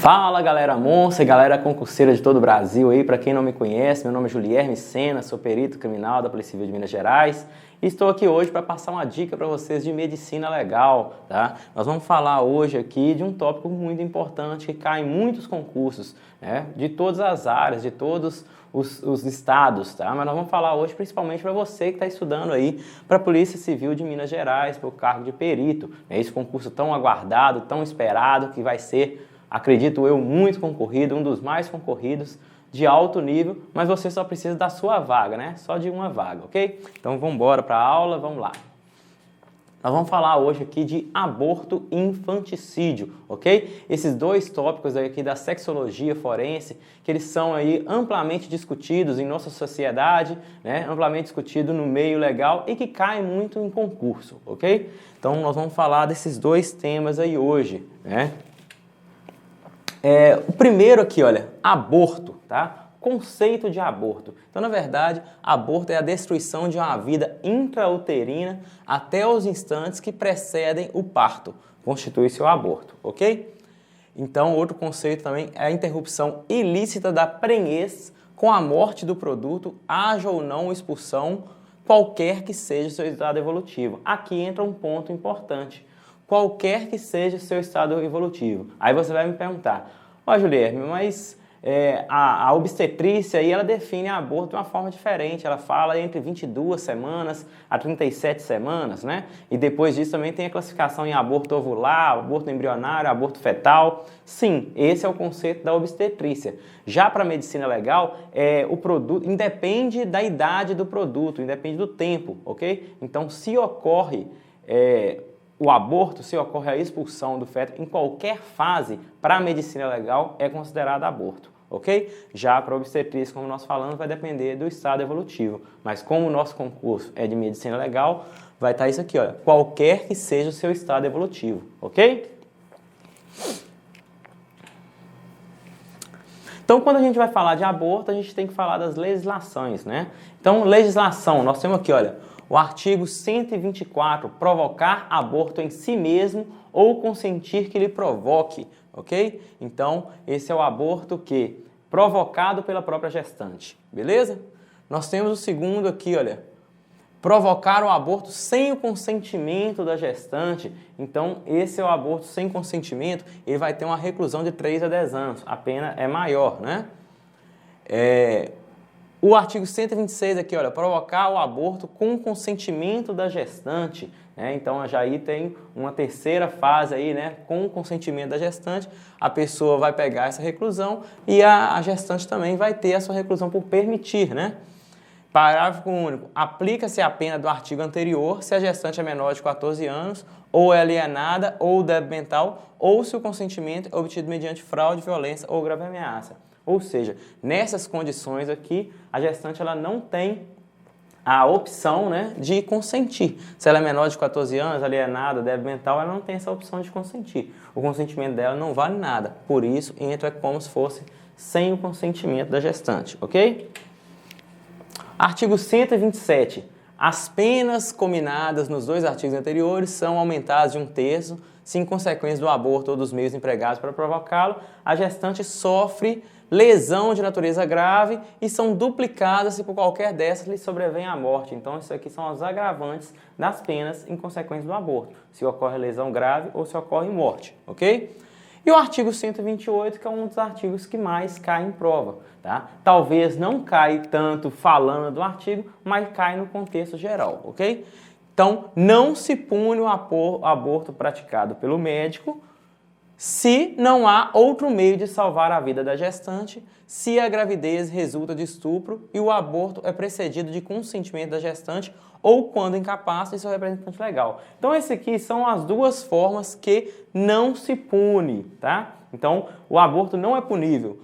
Fala galera monstro e galera concurseira de todo o Brasil aí, para quem não me conhece, meu nome é Julierme Sena, sou perito criminal da Polícia Civil de Minas Gerais e estou aqui hoje para passar uma dica para vocês de medicina legal, tá? Nós vamos falar hoje aqui de um tópico muito importante que cai em muitos concursos, né? De todas as áreas, de todos os estados, tá? Mas nós vamos falar hoje principalmente para você que está estudando aí para a Polícia Civil de Minas Gerais, para o cargo de perito, né? Esse concurso tão aguardado, tão esperado, que vai ser, acredito eu, muito concorrido, um dos mais concorridos, de alto nível, mas você só precisa da sua vaga, né? Só de uma vaga, ok? Então vamos embora para a aula, vamos lá. Nós vamos falar hoje aqui de aborto e infanticídio, ok? Esses dois tópicos aqui da sexologia forense, que eles são aí amplamente discutidos em nossa sociedade, né? Amplamente discutido no meio legal e que caem muito em concurso, ok? Então nós vamos falar desses dois temas aí hoje, né? O primeiro aqui, olha, aborto, tá? Conceito de aborto. Então, na verdade, aborto é a destruição de uma vida intrauterina até os instantes que precedem o parto. Constitui-se o aborto, ok? Então, outro conceito também é a interrupção ilícita da prenhez com a morte do produto, haja ou não expulsão, qualquer que seja o seu estado evolutivo. Aqui entra um ponto importante. Qualquer que seja o seu estado evolutivo. Aí você vai me perguntar, ó Julierme, mas a obstetrícia aí, ela define aborto de uma forma diferente, ela fala entre 22 semanas a 37 semanas, né? E depois disso também tem a classificação em aborto ovular, aborto embrionário, aborto fetal. Sim, esse é o conceito da obstetrícia. Já para a medicina legal, o produto independe da idade do produto, independe do tempo, ok? Então, se ocorre o aborto, se ocorre a expulsão do feto em qualquer fase, para a medicina legal, é considerado aborto, ok? Já para a obstetrícia, como nós falamos, vai depender do estado evolutivo. Mas como o nosso concurso é de medicina legal, vai estar isso aqui, olha, qualquer que seja o seu estado evolutivo, ok? Então, quando a gente vai falar de aborto, a gente tem que falar das legislações, né? Então, legislação, nós temos aqui, olha, o artigo 124, provocar aborto em si mesmo ou consentir que lhe provoque, ok? Então, esse é o aborto que? Provocado pela própria gestante, beleza? Nós temos o segundo aqui, olha, provocar o aborto sem o consentimento da gestante. Então, esse é o aborto sem consentimento, ele vai ter uma reclusão de 3 a 10 anos, a pena é maior, né? O artigo 126 aqui, olha, provocar o aborto com consentimento da gestante, né? Então, já aí tem uma terceira fase aí, né? Com o consentimento da gestante, a pessoa vai pegar essa reclusão e a gestante também vai ter a sua reclusão por permitir, né? Parágrafo único. Aplica-se a pena do artigo anterior se a gestante é menor de 14 anos, ou é alienada, ou débil mental, ou se o consentimento é obtido mediante fraude, violência ou grave ameaça. Ou seja, nessas condições aqui, a gestante ela não tem a opção, né, de consentir. Se ela é menor de 14 anos, alienada, débil mental, ela não tem essa opção de consentir. O consentimento dela não vale nada. Por isso, entra como se fosse sem o consentimento da gestante, ok? Artigo 127. As penas combinadas nos dois artigos anteriores são aumentadas de 1/3 se, em consequência do aborto ou dos meios empregados para provocá-lo, a gestante sofre lesão de natureza grave e são duplicadas se por qualquer dessas lhe sobrevém a morte. Então, isso aqui são os agravantes das penas em consequência do aborto. Se ocorre lesão grave ou se ocorre morte, ok? E o artigo 128, que é um dos artigos que mais cai em prova, tá? Talvez não cai tanto falando do artigo, mas cai no contexto geral, ok? Então, não se pune o aborto praticado pelo médico se não há outro meio de salvar a vida da gestante, se a gravidez resulta de estupro e o aborto é precedido de consentimento da gestante ou quando incapaz de seu representante legal. Então, essas aqui são as duas formas que não se pune, tá? Então, o aborto não é punível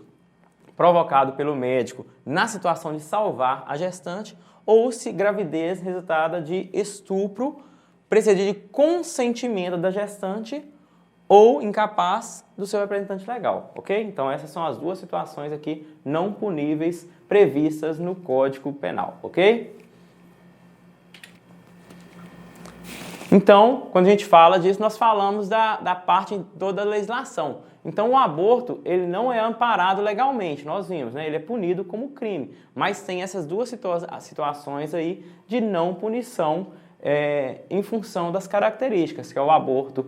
provocado pelo médico na situação de salvar a gestante ou se gravidez resultada de estupro precedido de consentimento da gestante ou incapaz do seu representante legal, ok? Então, essas são as duas situações aqui não puníveis previstas no Código Penal, ok? Então, quando a gente fala disso, nós falamos da parte toda da legislação. Então o aborto, ele não é amparado legalmente, nós vimos, né? Ele é punido como crime, mas tem essas duas situações aí de não punição em função das características, que é o aborto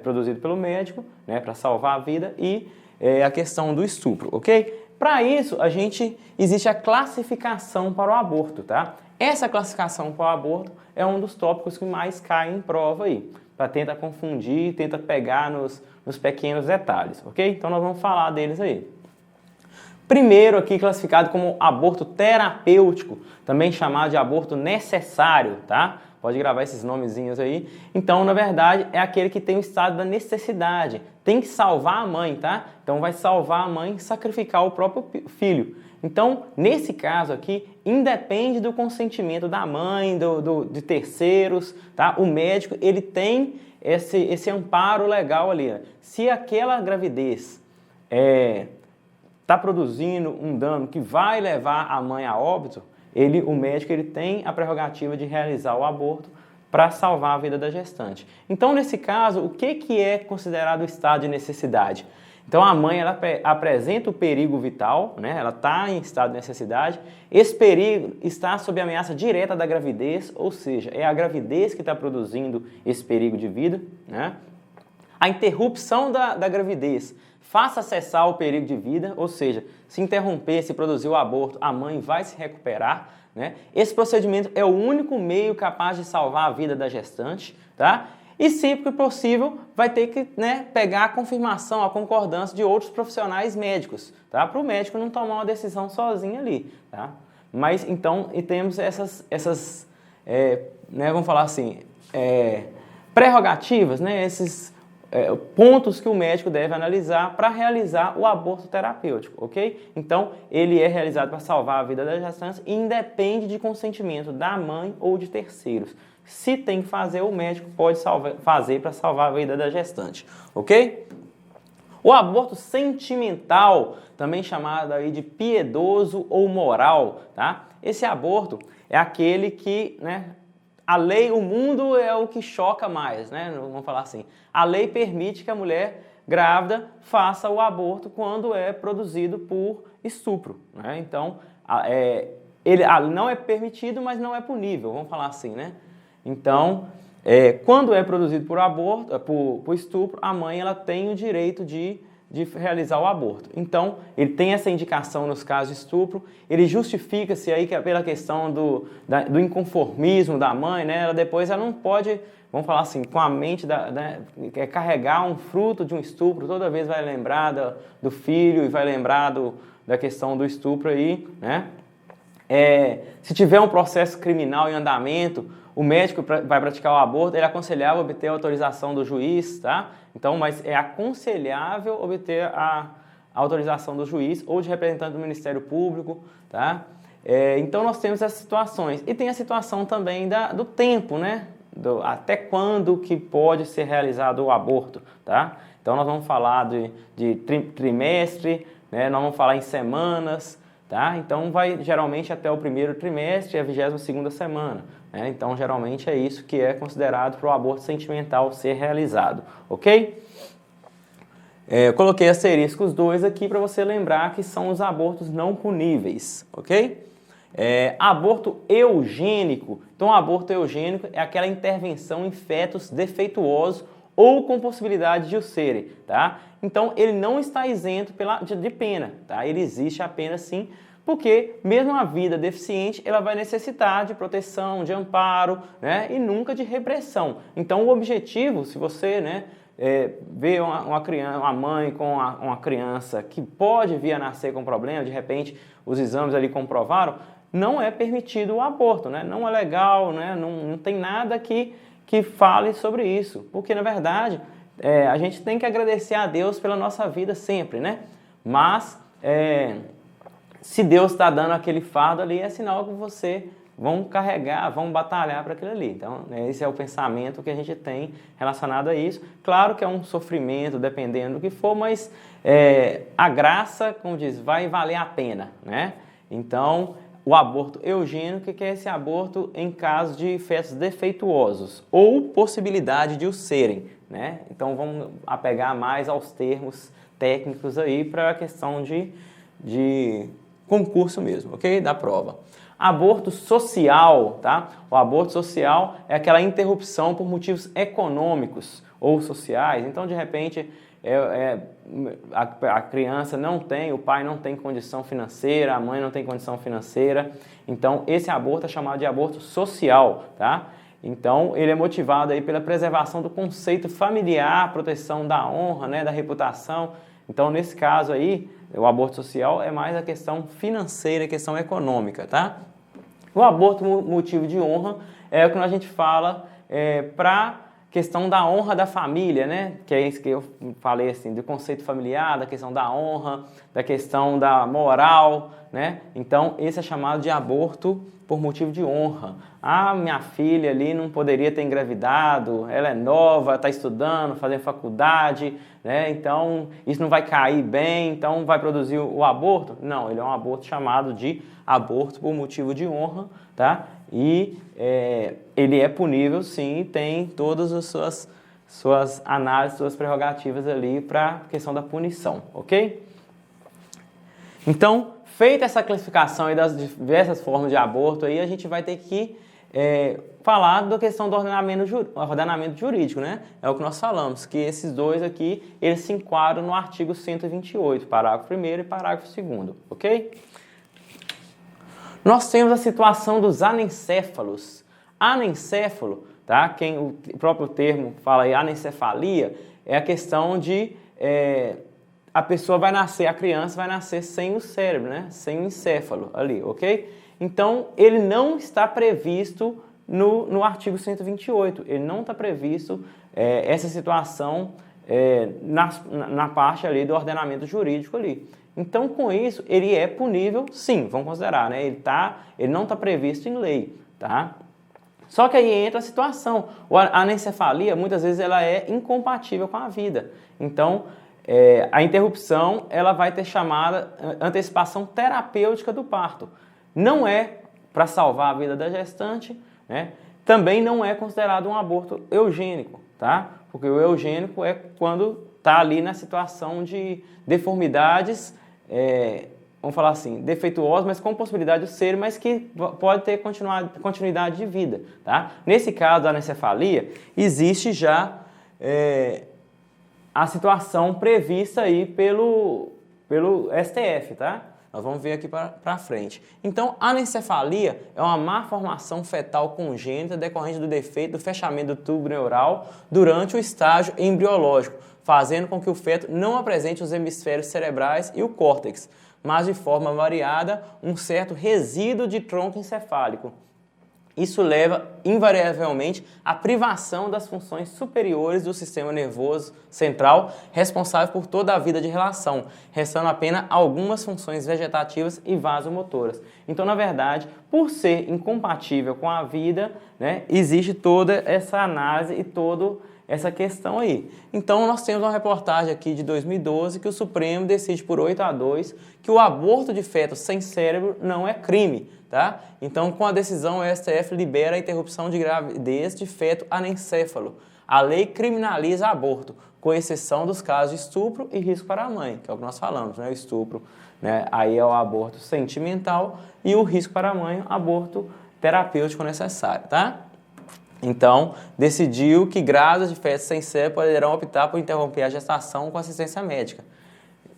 produzido pelo médico, né, para salvar a vida, e a questão do estupro, ok? Para isso, existe a classificação para o aborto, tá? Essa classificação para o aborto é um dos tópicos que mais cai em prova aí, para tentar confundir, tenta pegar nos pequenos detalhes, ok? Então nós vamos falar deles aí. Primeiro aqui classificado como aborto terapêutico, também chamado de aborto necessário, tá? Pode gravar esses nomezinhos aí. Então, na verdade, é aquele que tem o estado da necessidade. Tem que salvar a mãe, tá? Então, vai salvar a mãe e sacrificar o próprio filho. Então, nesse caso aqui, independe do consentimento da mãe, de terceiros, tá? O médico, ele tem esse amparo legal ali. Ó. Se aquela gravidez está produzindo um dano que vai levar a mãe a óbito, o médico ele tem a prerrogativa de realizar o aborto para salvar a vida da gestante. Então, nesse caso, o que é considerado o estado de necessidade? Então, a mãe ela apresenta o perigo vital, né? Ela está em estado de necessidade, esse perigo está sob ameaça direta da gravidez, ou seja, é a gravidez que está produzindo esse perigo de vida, né? A interrupção da gravidez faça cessar o perigo de vida, ou seja, se interromper, se produzir o aborto, a mãe vai se recuperar, né? Esse procedimento é o único meio capaz de salvar a vida da gestante, tá? E, se possível, vai ter que, né, pegar a confirmação, a concordância de outros profissionais médicos, tá? Para o médico não tomar uma decisão sozinho ali, tá? Mas, então, e temos essas né, vamos falar assim, prerrogativas, né? Esses pontos que o médico deve analisar para realizar o aborto terapêutico, ok? Então, ele é realizado para salvar a vida da gestante e independe de consentimento da mãe ou de terceiros. Se tem que fazer, o médico pode fazer para salvar a vida da gestante, ok? O aborto sentimental, também chamado aí de piedoso ou moral, tá? Esse aborto é aquele que, né, a lei, o mundo é o que choca mais, né? Vamos falar assim. A lei permite que a mulher grávida faça o aborto quando é produzido por estupro, né? Então, ele não é permitido, mas não é punível, vamos falar assim, né? Então, quando é produzido por aborto, por estupro, a mãe ela tem o direito de realizar o aborto. Então, ele tem essa indicação nos casos de estupro, ele justifica-se aí pela questão do inconformismo da mãe, né? Ela não pode, vamos falar assim, com a mente, carregar um fruto de um estupro, toda vez vai lembrar do filho e vai lembrar da questão do estupro aí, né? Se tiver um processo criminal em andamento, o médico vai praticar o aborto, ele é aconselhável obter a autorização do juiz, tá? Então, mas é aconselhável obter a autorização do juiz ou de representante do Ministério Público, tá? Então, nós temos essas situações. E tem a situação também do tempo, né? Até quando que pode ser realizado o aborto, tá? Então, nós vamos falar de trimestre, né? Nós vamos falar em semanas, tá? Então, vai geralmente até o primeiro trimestre, a 22ª semana. Né? Então, geralmente é isso que é considerado para o aborto sentimental ser realizado, ok? Eu coloquei asteriscos 2 aqui para você lembrar que são os abortos não puníveis, ok? Aborto eugênico. Então, o aborto eugênico é aquela intervenção em fetos defeituosos ou com possibilidade de o serem, tá? Então, ele não está isento de pena, tá? Ele existe a pena sim, porque mesmo a vida deficiente, ela vai necessitar de proteção, de amparo, né? E nunca de repressão. Então, o objetivo, se você, né, vê uma mãe com uma criança que pode vir a nascer com problema, de repente os exames ali comprovaram, não é permitido o aborto, né? Não é legal, né? Não tem nada que fale sobre isso, porque na verdade a gente tem que agradecer a Deus pela nossa vida sempre, né? Mas se Deus está dando aquele fardo ali, é sinal que você vão carregar, vão batalhar para aquilo ali. Então, esse é o pensamento que a gente tem relacionado a isso. Claro que é um sofrimento, dependendo do que for, mas a graça, como diz, vai valer a pena, né? Então, o aborto eugênico, que é esse aborto em caso de fetos defeituosos ou possibilidade de o serem, né? Então vamos apegar mais aos termos técnicos aí para a questão de concurso mesmo, ok? Da prova. Aborto social, tá? O aborto social é aquela interrupção por motivos econômicos ou sociais. Então, de repente, a criança não tem, o pai não tem condição financeira, a mãe não tem condição financeira. Então, esse aborto é chamado de aborto social, tá? Então, ele é motivado aí pela preservação do conceito familiar, proteção da honra, né, da reputação. Então, nesse caso aí, o aborto social é mais a questão financeira, a questão econômica, tá? O aborto motivo de honra é o que a gente fala para questão da honra da família, né? Que é isso que eu falei assim, do conceito familiar, da questão da honra, da questão da moral, né? Então, esse é chamado de aborto por motivo de honra. Ah, minha filha ali não poderia ter engravidado, ela é nova, está estudando, fazendo faculdade, né? Então, isso não vai cair bem, então vai produzir o aborto? Não, ele é um aborto chamado de aborto por motivo de honra, tá? E ele é punível, sim, tem todas as suas análises, suas prerrogativas ali para a questão da punição, ok? Então, feita essa classificação aí das diversas formas de aborto, aí a gente vai ter que falar da questão do ordenamento jurídico, né? É o que nós falamos, que esses dois aqui, eles se enquadram no artigo 128, parágrafo 1º e parágrafo 2º, ok? Nós temos a situação dos anencéfalos. Anencéfalo, tá? O próprio termo fala aí, anencefalia, é a questão de a pessoa vai nascer, a criança vai nascer sem o cérebro, né? Sem o encéfalo ali, ok? Então, ele não está previsto no artigo 128. Ele não está previsto essa situação na parte ali do ordenamento jurídico ali. Então, com isso, ele é punível, sim, vamos considerar, né? Ele não está previsto em lei, tá? Só que aí entra a situação. A anencefalia, muitas vezes, ela é incompatível com a vida. Então, a interrupção, ela vai ter chamada antecipação terapêutica do parto. Não é para salvar a vida da gestante, né? Também não é considerado um aborto eugênico, tá? Porque o eugênico é quando está ali na situação de deformidades, vamos falar assim, defeituosas, mas com possibilidade de ser, mas que pode ter continuidade de vida, tá? Nesse caso da anencefalia, existe já a situação prevista aí pelo STF, tá? Nós vamos ver aqui para frente. Então, a anencefalia é uma malformação fetal congênita decorrente do defeito do fechamento do tubo neural durante o estágio embriológico, fazendo com que o feto não apresente os hemisférios cerebrais e o córtex, mas de forma variada um certo resíduo de tronco encefálico. Isso leva, invariavelmente, à privação das funções superiores do sistema nervoso central, responsável por toda a vida de relação, restando apenas algumas funções vegetativas e vasomotoras. Então, na verdade, por ser incompatível com a vida, né, existe toda essa análise e toda essa questão aí. Então, nós temos uma reportagem aqui de 2012 que o Supremo decide por 8-2 que o aborto de feto sem cérebro não é crime, tá? Então, com a decisão, o STF libera a interrupção de gravidez de feto anencéfalo. A lei criminaliza aborto, com exceção dos casos de estupro e risco para a mãe, que é o que nós falamos, né? O estupro, né? Aí é o aborto sentimental e o risco para a mãe, aborto terapêutico necessário, tá? Então, decidiu que grávidas de fetos sem cérebro poderão optar por interromper a gestação com assistência médica.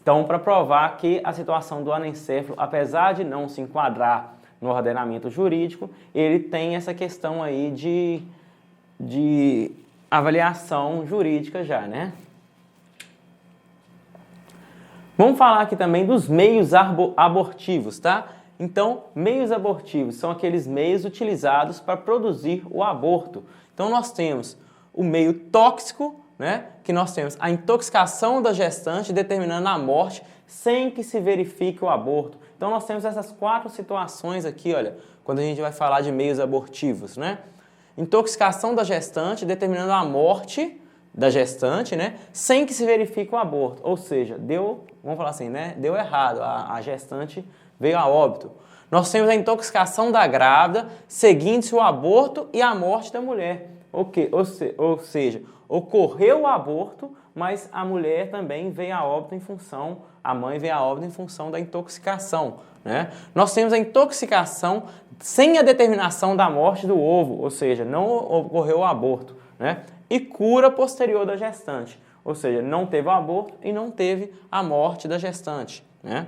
Então, para provar que a situação do anencéfalo, apesar de não se enquadrar no ordenamento jurídico, ele tem essa questão aí de avaliação jurídica já, né? Vamos falar aqui também dos meios abortivos, tá? Então, meios abortivos são aqueles meios utilizados para produzir o aborto. Então, nós temos o meio tóxico, né? Que nós temos a intoxicação da gestante determinando a morte sem que se verifique o aborto. Então, nós temos essas 4 situações aqui, olha, quando a gente vai falar de meios abortivos, né? Intoxicação da gestante determinando a morte da gestante, né? Sem que se verifique o aborto. Ou seja, vamos falar assim, né? Deu errado, a gestante veio a óbito. Nós temos a intoxicação da grávida, seguindo-se o aborto e a morte da mulher. Ou seja, ocorreu o aborto, mas a mulher também veio a óbito em função, a mãe veio a óbito em função da intoxicação, né? Nós temos a intoxicação sem a determinação da morte do ovo, ou seja, não ocorreu o aborto, né? E cura posterior da gestante, ou seja, não teve o aborto e não teve a morte da gestante, né?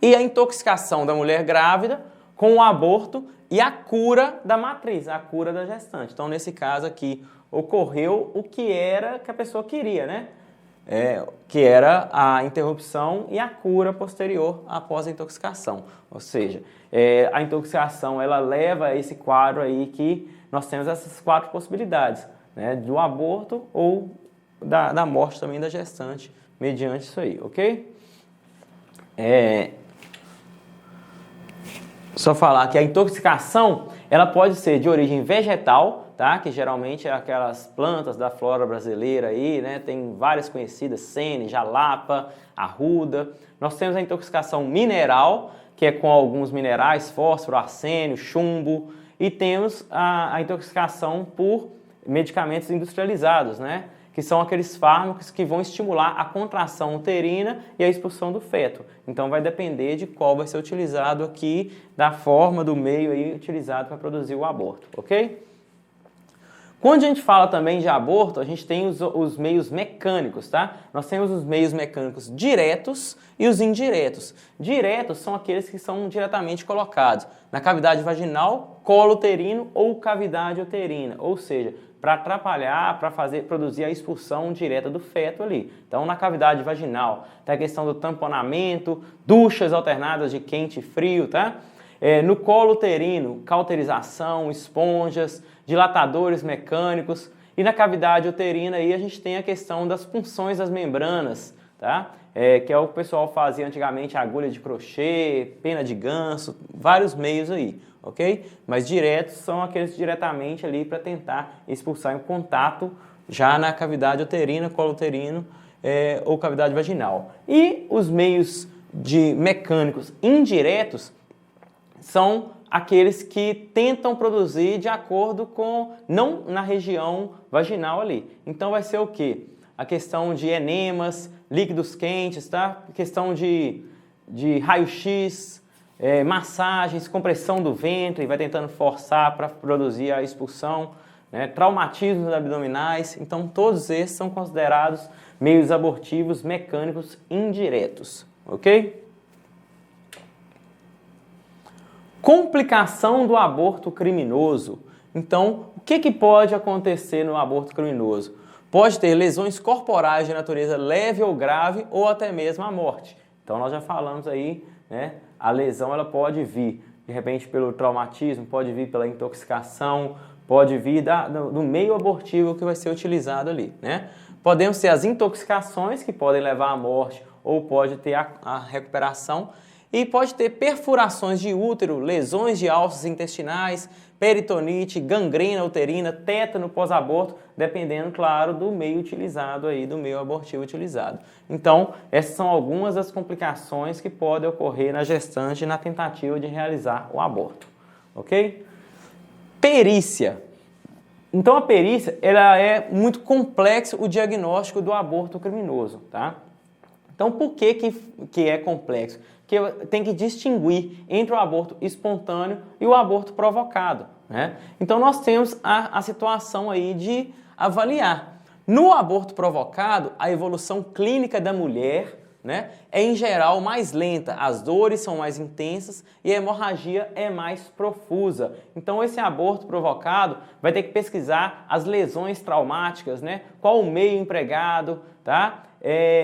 E a intoxicação da mulher grávida com o aborto e a cura da matriz, a cura da gestante. Então, nesse caso aqui, ocorreu o que era que a pessoa queria, né? Que era a interrupção e a cura posterior após a intoxicação. Ou seja, a intoxicação ela leva a esse quadro aí que nós temos essas 4 possibilidades, né? Do aborto ou da morte também da gestante, mediante isso aí, ok? Só falar que a intoxicação ela pode ser de origem vegetal, tá? Que geralmente é aquelas plantas da flora brasileira aí, né? Tem várias conhecidas, sene, jalapa, arruda. Nós temos a intoxicação mineral, que é com alguns minerais, fósforo, arsênio, chumbo. E temos a intoxicação por medicamentos industrializados, né? Que são aqueles fármacos que vão estimular a contração uterina e a expulsão do feto. Então vai depender de qual vai ser utilizado aqui, da forma do meio aí utilizado para produzir o aborto, ok? Quando a gente fala também de aborto, a gente tem os meios mecânicos, tá? Nós temos os meios mecânicos diretos e os indiretos. Diretos são aqueles que são diretamente colocados na cavidade vaginal, colo uterino ou cavidade uterina, ou seja, para atrapalhar, para produzir a expulsão direta do feto ali. Então, na cavidade vaginal, tem a questão do tamponamento, duchas alternadas de quente e frio, tá? No colo uterino, cauterização, esponjas, dilatadores mecânicos. E na cavidade uterina aí a gente tem a questão das punções das membranas, tá? Que é o que o pessoal fazia antigamente, agulha de crochê, pena de ganso, vários meios aí, ok? Mas diretos são aqueles diretamente ali para tentar expulsar em contato já na cavidade uterina, colo uterino ou cavidade vaginal. E os meios mecânicos indiretos são aqueles que tentam produzir de acordo com, não na região vaginal ali. Então vai ser o quê? A questão de enemas, líquidos quentes, tá? Questão de raio-x, massagens, compressão do ventre, vai tentando forçar para produzir a expulsão, né? Traumatismos abdominais. Então todos esses são considerados meios abortivos mecânicos indiretos, ok? Complicação do aborto criminoso. Então, o que pode acontecer no aborto criminoso? Pode ter lesões corporais de natureza leve ou grave ou até mesmo a morte. Então, nós já falamos aí, né? A lesão ela pode vir, de repente, pelo traumatismo, pode vir pela intoxicação, pode vir do meio abortivo que vai ser utilizado ali, né? Podemos ter as intoxicações que podem levar à morte ou pode ter a recuperação. E pode ter perfurações de útero, lesões de alças intestinais, peritonite, gangrena uterina, tétano pós-aborto, dependendo, claro, do meio utilizado aí, do meio abortivo utilizado. Então, essas são algumas das complicações que podem ocorrer na gestante na tentativa de realizar o aborto, ok? Perícia. Então, a perícia, ela é muito complexo o diagnóstico do aborto criminoso, tá? Então, por que é complexo? Que tem que distinguir entre o aborto espontâneo e o aborto provocado, né? Então, nós temos a situação aí de avaliar. No aborto provocado, a evolução clínica da mulher, né, é em geral mais lenta, as dores são mais intensas e a hemorragia é mais profusa. Então, esse aborto provocado vai ter que pesquisar as lesões traumáticas, né, qual o meio empregado, tá?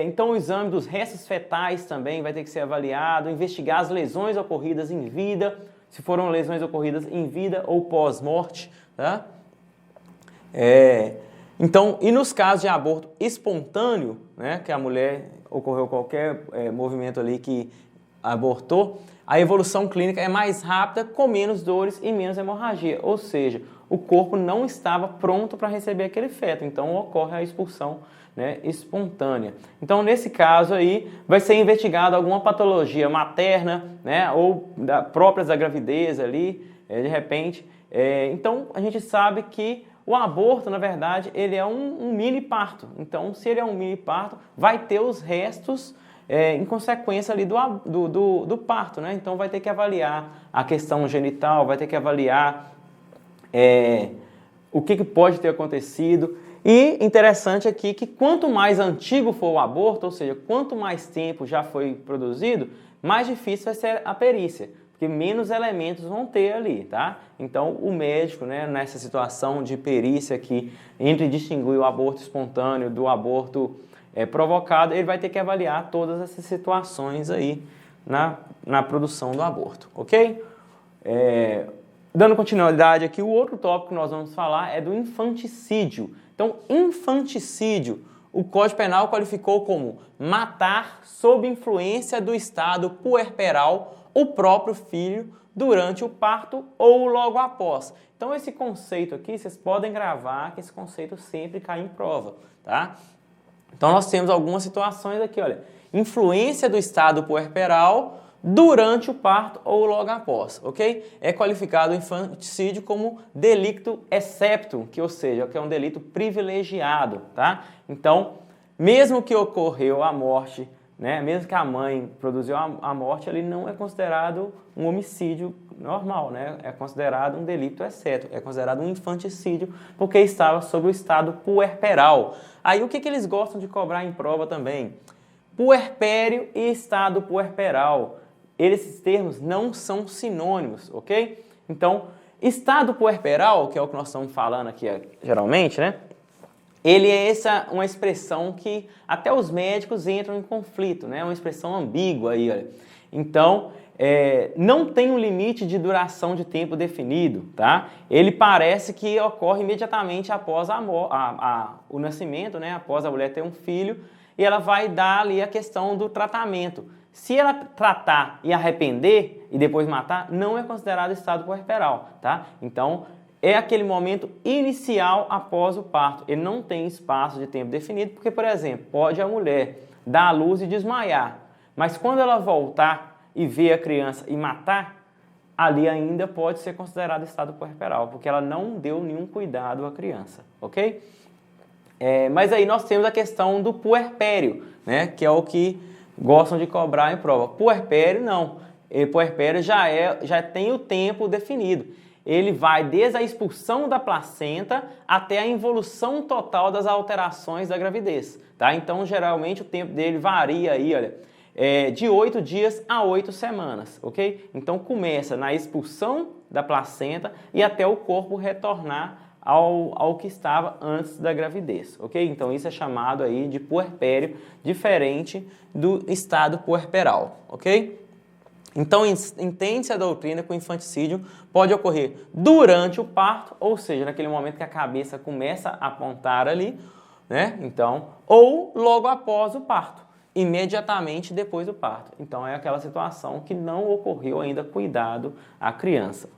Então, o exame dos restos fetais também vai ter que ser avaliado, investigar as lesões ocorridas em vida, se foram lesões ocorridas em vida ou pós-morte, tá? Então, e nos casos de aborto espontâneo, né, que a mulher ocorreu qualquer movimento ali que abortou, a evolução clínica é mais rápida, com menos dores e menos hemorragia, ou seja, o corpo não estava pronto para receber aquele feto, então ocorre a expulsão, né, espontânea. Então, nesse caso aí, vai ser investigado alguma patologia materna, né, ou próprias da gravidez ali, de repente. Então, a gente sabe que o aborto, na verdade, ele é um mini parto. Então, se ele é um mini parto, vai ter os restos em consequência ali do parto, né? Então, vai ter que avaliar a questão genital, vai ter que avaliar o que pode ter acontecido. E interessante aqui que quanto mais antigo for o aborto, ou seja, quanto mais tempo já foi produzido, mais difícil vai ser a perícia, porque menos elementos vão ter ali, tá? Então, o médico, né, nessa situação de perícia aqui, entre distinguir o aborto espontâneo do aborto provocado, ele vai ter que avaliar todas essas situações aí na produção do aborto, ok? Dando continuidade aqui, o outro tópico que nós vamos falar é do infanticídio. Então, infanticídio, o Código Penal qualificou como matar sob influência do estado puerperal o próprio filho durante o parto ou logo após. Então, esse conceito aqui, vocês podem gravar que esse conceito sempre cai em prova, tá? Então, nós temos algumas situações aqui, olha. Influência do estado puerperal durante o parto ou logo após, ok? É qualificado o infanticídio como delicto exceptum, ou seja, que é um delito privilegiado, tá? Então, mesmo que ocorreu a morte, né, mesmo que a mãe produziu a morte, ele não é considerado um homicídio normal, né? É considerado um delito exceptum, é considerado um infanticídio porque estava sob o estado puerperal. Aí, o que eles gostam de cobrar em prova também? Puerpério e estado puerperal. Esses termos não são sinônimos, ok? Então, estado puerperal, que é o que nós estamos falando aqui geralmente, né? Ele é uma expressão que até os médicos entram em conflito, né? É uma expressão ambígua aí, olha. Então, não tem um limite de duração de tempo definido, tá? Ele parece que ocorre imediatamente após o nascimento, né? Após a mulher ter um filho, e ela vai dar ali a questão do tratamento. Se ela tratar e arrepender e depois matar, não é considerado estado puerperal, tá? Então, é aquele momento inicial após o parto. Ele não tem espaço de tempo definido, porque, por exemplo, pode a mulher dar à luz e desmaiar, mas quando ela voltar e ver a criança e matar, ali ainda pode ser considerado estado puerperal, porque ela não deu nenhum cuidado à criança, ok? Mas aí nós temos a questão do puerpério, né? Que é o que gostam de cobrar em prova. Puerpério, não. Puerpério já tem o tempo definido. Ele vai desde a expulsão da placenta até a involução total das alterações da gravidez, tá? Então, geralmente, o tempo dele varia aí, olha, de 8 dias a 8 semanas, ok? Então, começa na expulsão da placenta e até o corpo retornar ao que estava antes da gravidez, ok? Então, isso é chamado aí de puerpério, diferente do estado puerperal, ok? Então, entende-se a doutrina que o infanticídio pode ocorrer durante o parto, ou seja, naquele momento que a cabeça começa a apontar ali, né? Então, ou logo após o parto, imediatamente depois do parto. Então, é aquela situação que não ocorreu ainda cuidado à criança.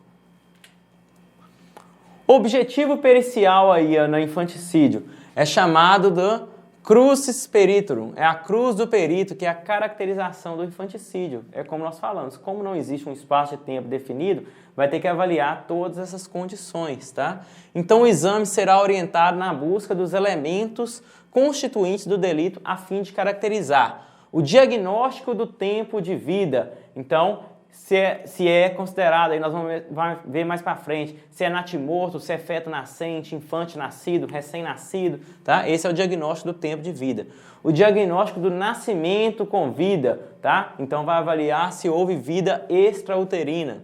O objetivo pericial aí no infanticídio é chamado de crucis peritorum, é a cruz do perito, que é a caracterização do infanticídio. É como nós falamos, como não existe um espaço de tempo definido, vai ter que avaliar todas essas condições, tá? Então o exame será orientado na busca dos elementos constituintes do delito a fim de caracterizar o diagnóstico do tempo de vida. Então, se é considerado, aí nós vamos ver mais para frente, se é natimorto, se é feto nascente, infante nascido, recém-nascido, tá? Esse é o diagnóstico do tempo de vida. O diagnóstico do nascimento com vida, tá? Então vai avaliar se houve vida extrauterina.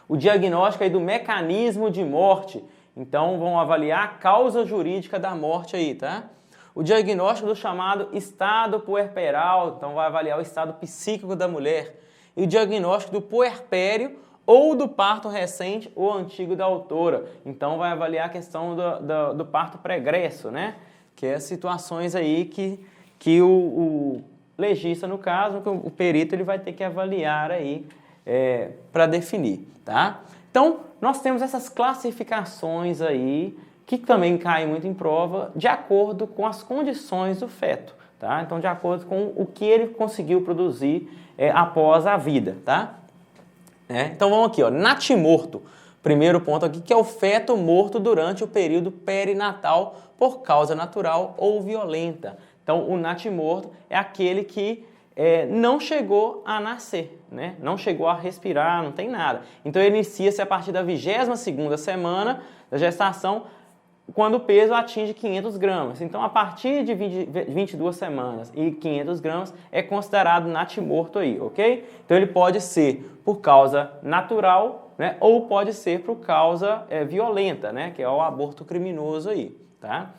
O diagnóstico aí do mecanismo de morte, então vão avaliar a causa jurídica da morte aí, tá? O diagnóstico do chamado estado puerperal, então vai avaliar o estado psíquico da mulher. E o diagnóstico do puerpério ou do parto recente ou antigo da autora. Então, vai avaliar a questão do parto pregresso, né? Que é situações aí que o legista, no caso, o perito, ele vai ter que avaliar aí para definir, tá? Então, nós temos essas classificações aí que também caem muito em prova de acordo com as condições do feto, tá? Então, de acordo com o que ele conseguiu produzir após a vida, tá? Então vamos aqui, ó, natimorto. primeiro ponto aqui, que é o feto morto durante o período perinatal por causa natural ou violenta. Então, o natimorto é aquele que não chegou a nascer, né? Não chegou a respirar, não tem nada. Então, ele inicia-se a partir da 22ª semana da gestação, quando o peso atinge 500 gramas. Então, a partir de 22 semanas e 500 gramas é considerado natimorto aí, ok? Então, ele pode ser por causa natural, né? Ou pode ser por causa violenta, né? Que é o aborto criminoso aí, tá?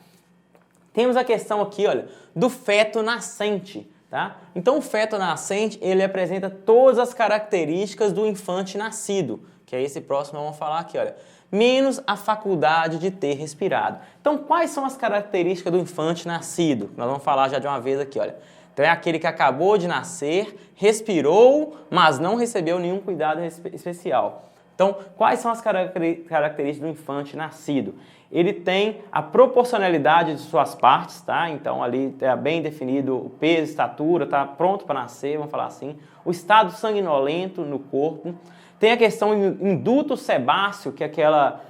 Temos a questão aqui, olha, do feto nascente, tá? Então, o feto nascente, ele apresenta todas as características do infante nascido, que é esse próximo que vamos falar aqui, olha, menos a faculdade de ter respirado. Então, quais são as características do infante nascido? Nós vamos falar já de uma vez aqui, olha. Então, é aquele que acabou de nascer, respirou, mas não recebeu nenhum cuidado especial. Então, quais são as características do infante nascido? Ele tem a proporcionalidade de suas partes, tá? Então, ali é bem definido o peso, estatura, tá pronto para nascer, vamos falar assim. O estado sanguinolento no corpo. Tem a questão induto sebáceo, que é aquela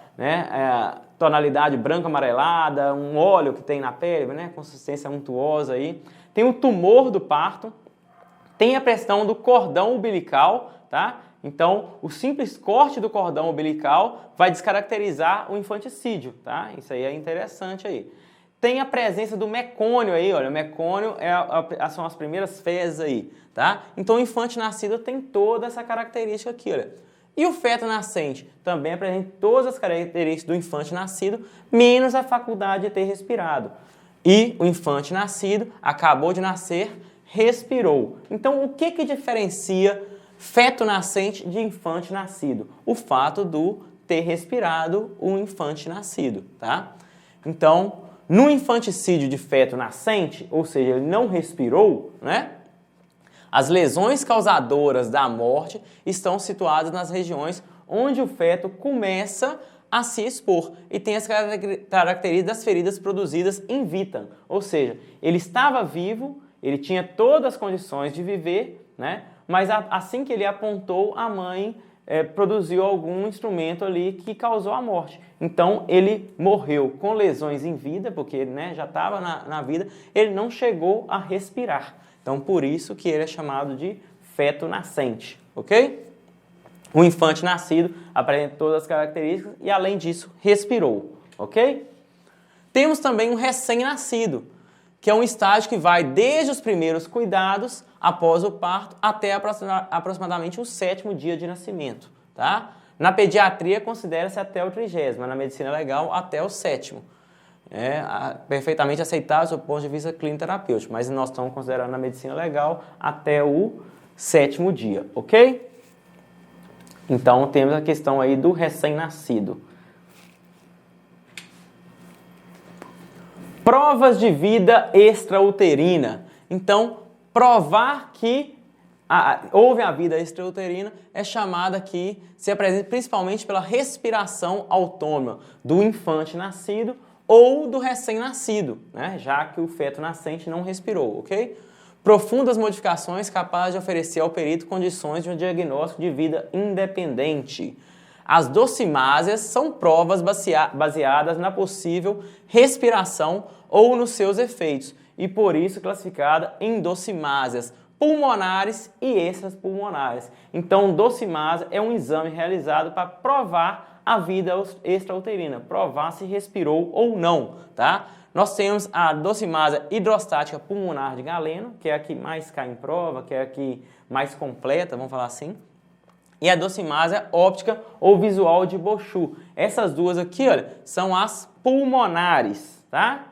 tonalidade branco-amarelada, um óleo que tem na pele, né? Consistência untuosa aí. Tem o tumor do parto. Tem a questão do cordão umbilical, tá? Então, o simples corte do cordão umbilical vai descaracterizar o infanticídio, tá? Isso aí é interessante aí. Tem a presença do mecônio aí, olha, o mecônio são as primeiras fezes aí, tá? Então, o infante nascido tem toda essa característica aqui, olha. E o feto nascente também apresenta todas as características do infante nascido, menos a faculdade de ter respirado. E o infante nascido acabou de nascer, respirou. Então, o que diferencia feto nascente de infante nascido? O fato do ter respirado o infante nascido, tá? Então, no infanticídio de feto nascente, ou seja, ele não respirou, né? As lesões causadoras da morte estão situadas nas regiões onde o feto começa a se expor e tem as características das feridas produzidas in vitam, ou seja, ele estava vivo, ele tinha todas as condições de viver, né? Mas assim que ele apontou, a mãe produziu algum instrumento ali que causou a morte. Então, ele morreu com lesões em vida, porque ele já estava na vida, ele não chegou a respirar. Então, por isso que ele é chamado de feto nascente, ok? O infante nascido apresenta todas as características e, além disso, respirou, ok? Temos também um recém-nascido, que é um estágio que vai desde os primeiros cuidados após o parto até aproximadamente o 7º dia de nascimento, tá? Na pediatria considera-se até o 30º, na medicina legal até o 7º. É perfeitamente aceitável do ponto de vista clínico terapêutico, mas nós estamos considerando na medicina legal até o 7º dia, ok? Então temos a questão aí do recém-nascido. Provas de vida extrauterina. Então, provar que houve a vida extrauterina é chamada aqui, se apresenta principalmente pela respiração autônoma do infante nascido ou do recém-nascido, né? Já que o feto nascente não respirou, ok? Profundas modificações capazes de oferecer ao perito condições de um diagnóstico de vida independente. As docimásias são provas baseadas na possível respiração ou nos seus efeitos, e por isso classificada em docimásias pulmonares e extrapulmonares. Então, docimásia é um exame realizado para provar a vida extrauterina, provar se respirou ou não, tá? Nós temos a docimásia hidrostática pulmonar de Galeno, que é a que mais cai em prova, que é a que mais completa, vamos falar assim. E a docimásia óptica ou visual de Bochu. Essas duas aqui, olha, são as pulmonares, tá?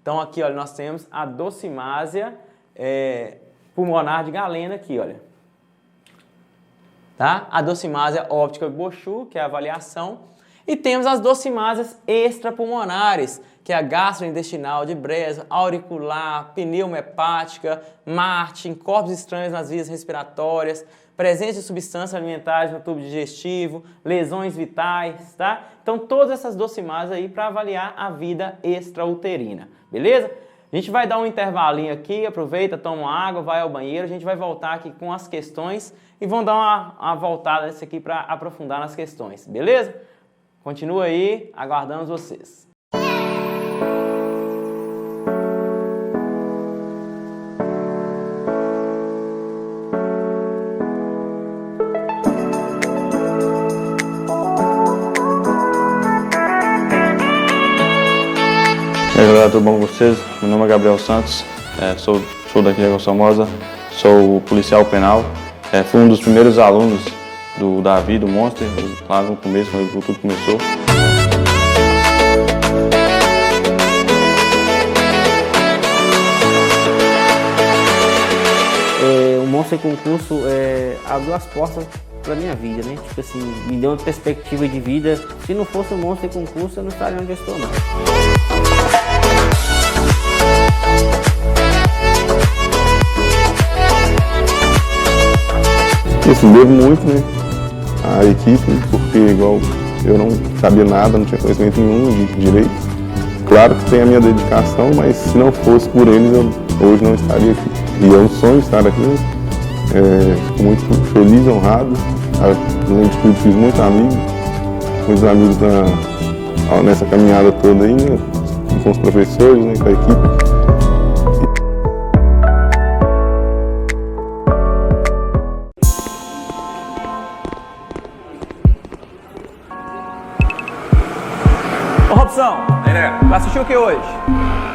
Então aqui, olha, nós temos a docimásia pulmonar de Galeno aqui, olha. Tá? A docimásia óptica de Bochu, que é a avaliação. E temos as docimásias extrapulmonares, que é a gastrointestinal de Breslow, auricular, pneumohepática, Martin, corpos estranhos nas vias respiratórias, presença de substâncias alimentares no tubo digestivo, lesões vitais, tá? Então, todas essas docimásias aí para avaliar a vida extrauterina, beleza? A gente vai dar um intervalinho aqui, aproveita, toma uma água, vai ao banheiro, a gente vai voltar aqui com as questões e vão dar uma voltada nesse aqui para aprofundar nas questões, beleza? Continua aí, aguardamos vocês. E aí galera, tudo bom com vocês? Meu nome é Gabriel Santos, sou daqui de Águas Formosas, sou policial penal, fui um dos primeiros alunos do Davi, do Monster, lá no começo, quando tudo começou. O Monster Concurso abriu as portas para minha vida, né? Tipo assim, me deu uma perspectiva de vida. Se não fosse o Monster Concurso, eu não estaria onde eu estou, não. Assim, devo muito, né, à equipe, porque igual eu não sabia nada, não tinha conhecimento nenhum de direito. Claro que tem a minha dedicação, mas se não fosse por eles, eu hoje não estaria aqui. E é um sonho estar aqui, fico muito feliz, honrado. Além de tudo, fiz muitos amigos nessa caminhada toda aí, né, com os professores, né, com a equipe. Ô Robson, vai assistir o que hoje?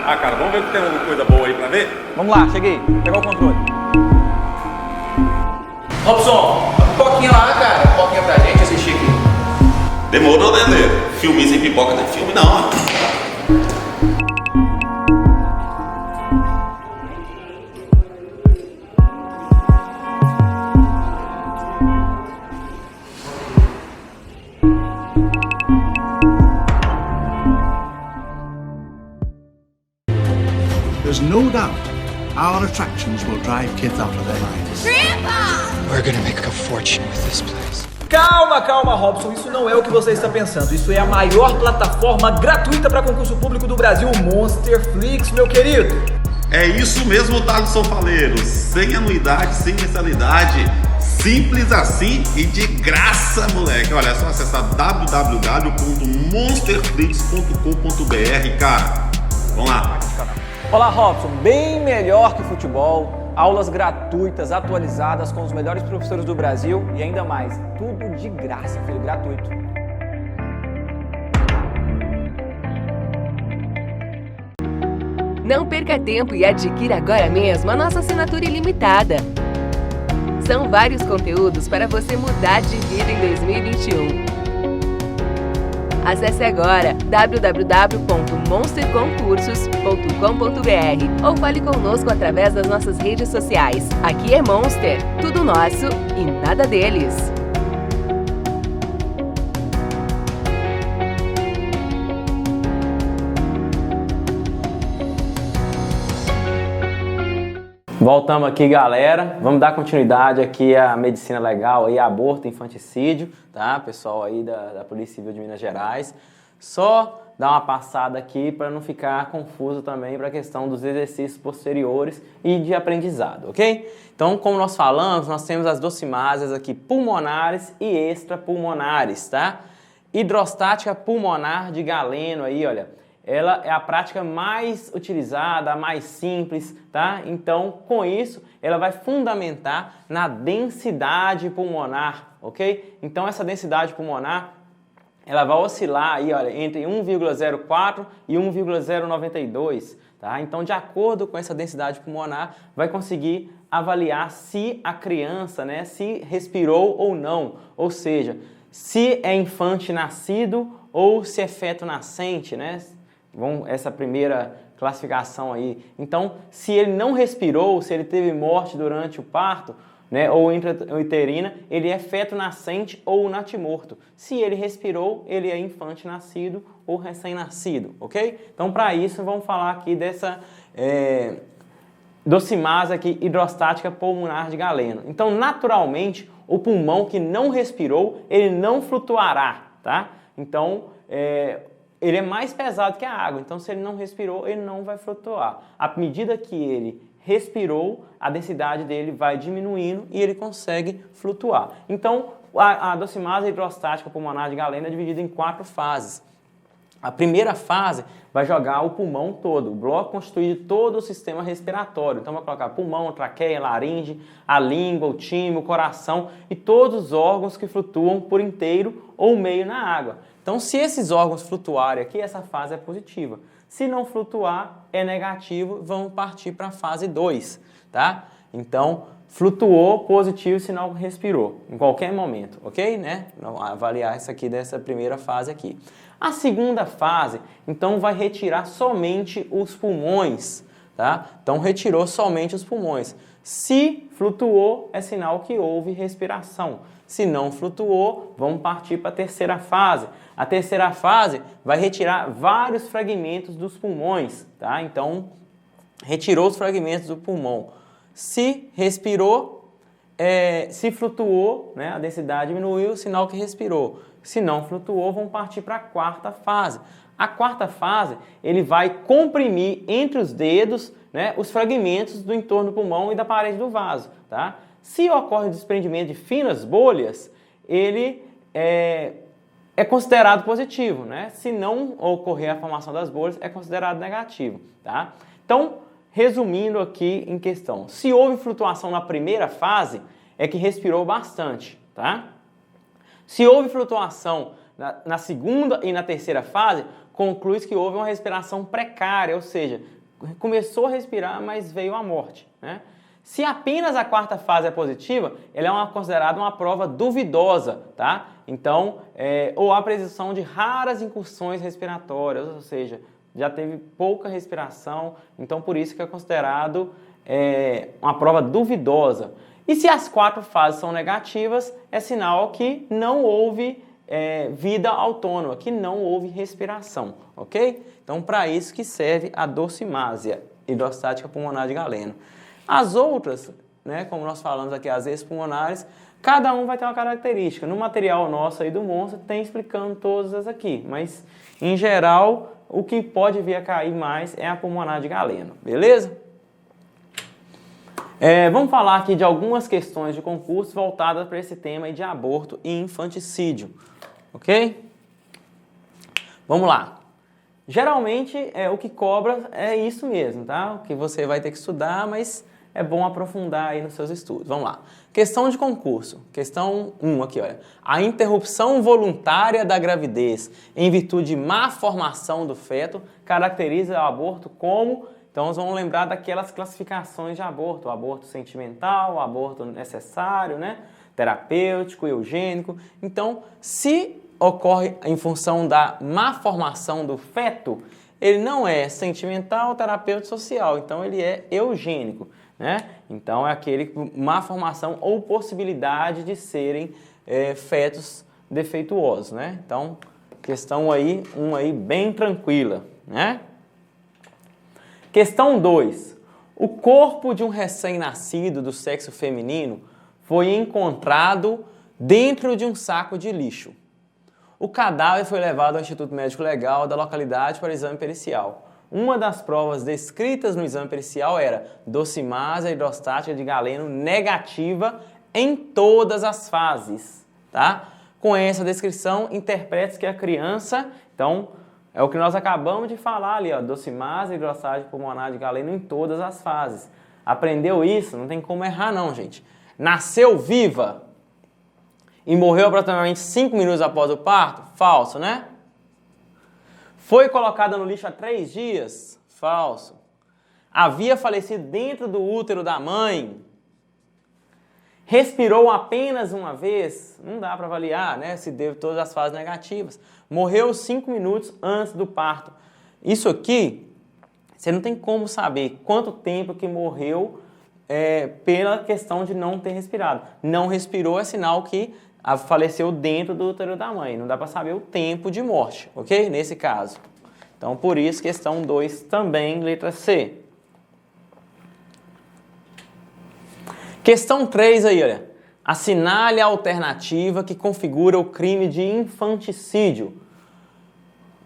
Ah, cara, vamos ver se tem alguma coisa boa aí pra ver? Vamos lá, cheguei. Pegou o controle. Robson, a pipoquinha lá, cara. Pipoquinha pra gente assistir aqui. Demorou, né, Lê? Filminho sem pipoca não é filme não. There's no doubt our attractions will drive kids out of their minds. Grandpa! We're gonna make a fortune with this place. Calma, calma, Robson. Isso não é o que você está pensando. Isso é a maior plataforma gratuita para concurso público do Brasil, Monsterflix, meu querido. É isso mesmo, Thaleson Faleiro. Sem anuidade, sem mensalidade. Simples assim e de graça, moleque. Olha, é só acessar www.monsterflix.com.br, cara. Vamos lá. Olá, Robson. Bem melhor que futebol. Aulas gratuitas, atualizadas, com os melhores professores do Brasil e ainda mais. Tudo de graça, filho. Gratuito. Não perca tempo e adquira agora mesmo a nossa assinatura ilimitada. São vários conteúdos para você mudar de vida em 2021. Acesse agora www.monsterconcursos.com.br ou fale conosco através das nossas redes sociais. Aqui é Monster, tudo nosso e nada deles. Voltamos aqui, galera. Vamos dar continuidade aqui à medicina legal, aí, aborto, infanticídio, tá? Pessoal aí da Polícia Civil de Minas Gerais. Só dar uma passada aqui para não ficar confuso também para a questão dos exercícios posteriores e de aprendizado, ok? Então, como nós falamos, nós temos as docimásias aqui pulmonares e extrapulmonares, tá? Hidrostática pulmonar de Galeno aí, olha. Ela é a prática mais utilizada, a mais simples, tá? Então, com isso, ela vai fundamentar na densidade pulmonar, ok? Então, essa densidade pulmonar, ela vai oscilar aí, olha, entre 1,04 e 1,092, tá? Então, de acordo com essa densidade pulmonar, vai conseguir avaliar se a criança, né, se respirou ou não, ou seja, se é infante nascido ou se é feto nascente, né? Essa primeira classificação aí. Então, se ele não respirou, se ele teve morte durante o parto, né, ou intrauterina, ele é feto nascente ou natimorto. Se ele respirou, ele é infante nascido ou recém-nascido, ok? Então, para isso, vamos falar aqui dessa docimásia aqui, hidrostática pulmonar de Galeno. Então, naturalmente, o pulmão que não respirou, ele não flutuará, tá? Então, ele é mais pesado que a água, então se ele não respirou, ele não vai flutuar. À medida que ele respirou, a densidade dele vai diminuindo e ele consegue flutuar. Então, a docimase hidrostática pulmonar de Galeno é dividida em 4 fases. A primeira fase vai jogar o pulmão todo. O bloco constitui todo o sistema respiratório. Então, vai colocar pulmão, traqueia, laringe, a língua, o timo, o coração e todos os órgãos que flutuam por inteiro ou meio na água. Então, se esses órgãos flutuarem aqui, essa fase é positiva. Se não flutuar, é negativo, vamos partir para a fase 2, tá? Então, flutuou, positivo, sinal que respirou, em qualquer momento, ok? Né? Vamos avaliar isso aqui dessa primeira fase aqui. A segunda fase, então, vai retirar somente os pulmões, tá? Então, retirou somente os pulmões. Se flutuou, é sinal que houve respiração. Se não flutuou, vamos partir para a terceira fase. A terceira fase vai retirar vários fragmentos dos pulmões, tá? Então, retirou os fragmentos do pulmão. Se respirou, se flutuou, né, a densidade diminuiu, sinal que respirou. Se não flutuou, vamos partir para a quarta fase. A quarta fase, ele vai comprimir entre os dedos, né, os fragmentos do entorno do pulmão e da parede do vaso, tá? Se ocorre o desprendimento de finas bolhas, ele é considerado positivo, né? Se não ocorrer a formação das bolhas, é considerado negativo, tá? Então, resumindo aqui em questão, se houve flutuação na primeira fase, é que respirou bastante, tá? Se houve flutuação na segunda e na terceira fase, conclui-se que houve uma respiração precária, ou seja, começou a respirar, mas veio a morte, né? Se apenas a quarta fase é positiva, ela é considerada uma prova duvidosa, tá? Então, ou a presunção de raras incursões respiratórias, ou seja, já teve pouca respiração, então por isso que é considerado uma prova duvidosa. E se as 4 fases são negativas, é sinal que não houve vida autônoma, que não houve respiração, ok? Então, para isso que serve a docimásia hidrostática pulmonar de Galeno. As outras, né, como nós falamos aqui, as expulmonares, cada um vai ter uma característica. No material nosso aí do Monstro tem explicando todas as aqui, mas em geral o que pode vir a cair mais é a pulmonar de Galeno, beleza? Vamos falar aqui de algumas questões de concurso voltadas para esse tema aí de aborto e infanticídio, ok? Vamos lá. Geralmente, o que cobra é isso mesmo, tá? O que você vai ter que estudar, mas é bom aprofundar aí nos seus estudos. Vamos lá. Questão de concurso. Questão 1 aqui, olha. A interrupção voluntária da gravidez em virtude de má formação do feto caracteriza o aborto como... Então, nós vamos lembrar daquelas classificações de aborto. O aborto sentimental, o aborto necessário, né? Terapêutico, eugênico. Então, se ocorre em função da má formação do feto, ele não é sentimental, terapêutico, social. Então, ele é eugênico, né? Então, é aquele com má formação ou possibilidade de serem fetos defeituosos, né? Então, questão aí, bem tranquila, né? Questão 2. O corpo de um recém-nascido do sexo feminino foi encontrado dentro de um saco de lixo. O cadáver foi levado ao Instituto Médico Legal da localidade para o exame pericial. Uma das provas descritas no exame pericial era docimásia hidrostática de Galeno negativa em todas as fases, tá? Com essa descrição, interprete que a criança, então, é o que nós acabamos de falar ali, ó, docimásia hidrostática pulmonar de Galeno em todas as fases. Aprendeu isso? Não tem como errar não, gente. Nasceu viva e morreu aproximadamente 5 minutos após o parto? Falso, né? Foi colocada no lixo há 3 dias? Falso. Havia falecido dentro do útero da mãe? Respirou apenas uma vez? Não dá para avaliar, né? Se deu todas as fases negativas. Morreu 5 minutos antes do parto. Isso aqui, você não tem como saber quanto tempo que morreu pela questão de não ter respirado. Não respirou é sinal que faleceu dentro do útero da mãe. Não dá para saber o tempo de morte, ok? Nesse caso. Então, por isso, questão 2 também, letra C. Questão 3 aí, olha. Assinale a alternativa que configura o crime de infanticídio.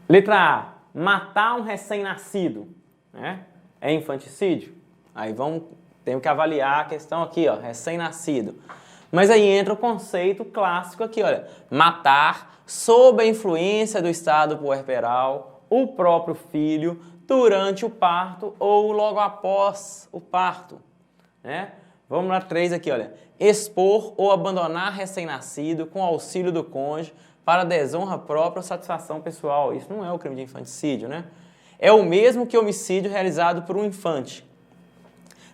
Letra A, matar um recém-nascido, né? É infanticídio? Aí temos que avaliar a questão aqui, ó, recém-nascido. Mas aí entra o conceito clássico aqui, olha, matar sob a influência do estado puerperal o próprio filho durante o parto ou logo após o parto, né? Vamos lá, 3 aqui, olha. Expor ou abandonar recém-nascido com auxílio do cônjuge para desonra própria ou satisfação pessoal. Isso não é o crime de infanticídio, né? É o mesmo que homicídio realizado por um infante.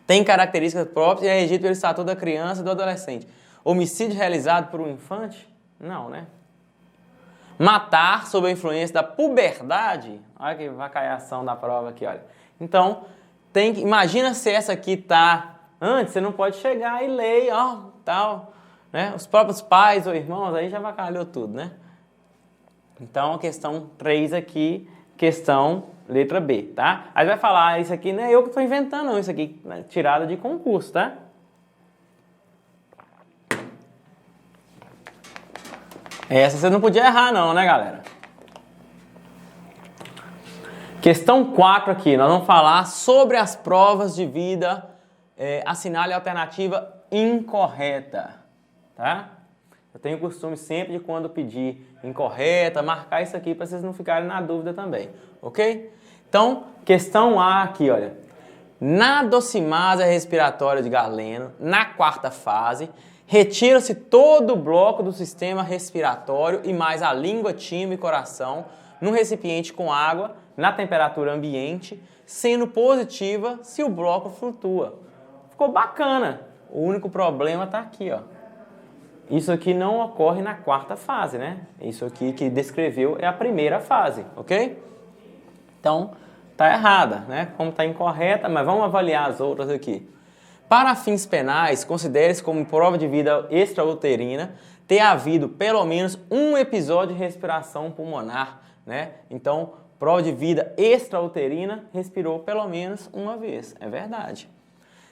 Tem características próprias e é regido pelo estatuto da criança e do adolescente. Homicídio realizado por um infante? Não, né? Matar sob a influência da puberdade? Olha que vacaiação da prova aqui, olha. Então, imagina se essa aqui tá antes, você não pode chegar e ler, ó, tal, né? Os próprios pais ou irmãos, aí já vacalhou tudo, né? Então, a questão 3 aqui, questão letra B, tá? Aí vai falar, isso aqui não é eu que estou inventando, não, isso aqui é tirado de concurso, tá? Essa você não podia errar não, né, galera? Questão 4 aqui, nós vamos falar sobre as provas de vida, assinale a alternativa incorreta, tá? Eu tenho o costume sempre de quando pedir incorreta, marcar isso aqui para vocês não ficarem na dúvida também, ok? Então, questão A aqui, olha. Na docimase respiratória de Galeno, na 4ª fase, retira-se todo o bloco do sistema respiratório e mais a língua, timo e coração num recipiente com água na temperatura ambiente, sendo positiva se o bloco flutua. Ficou bacana. O único problema está aqui, ó. Isso aqui não ocorre na 4ª fase, né? Isso aqui que descreveu é a 1ª fase, ok? Então, tá errada, né? Como tá incorreta, mas vamos avaliar as outras aqui. Para fins penais, considere-se como prova de vida extrauterina ter havido pelo menos um episódio de respiração pulmonar, né? Então, prova de vida extrauterina respirou pelo menos uma vez, é verdade.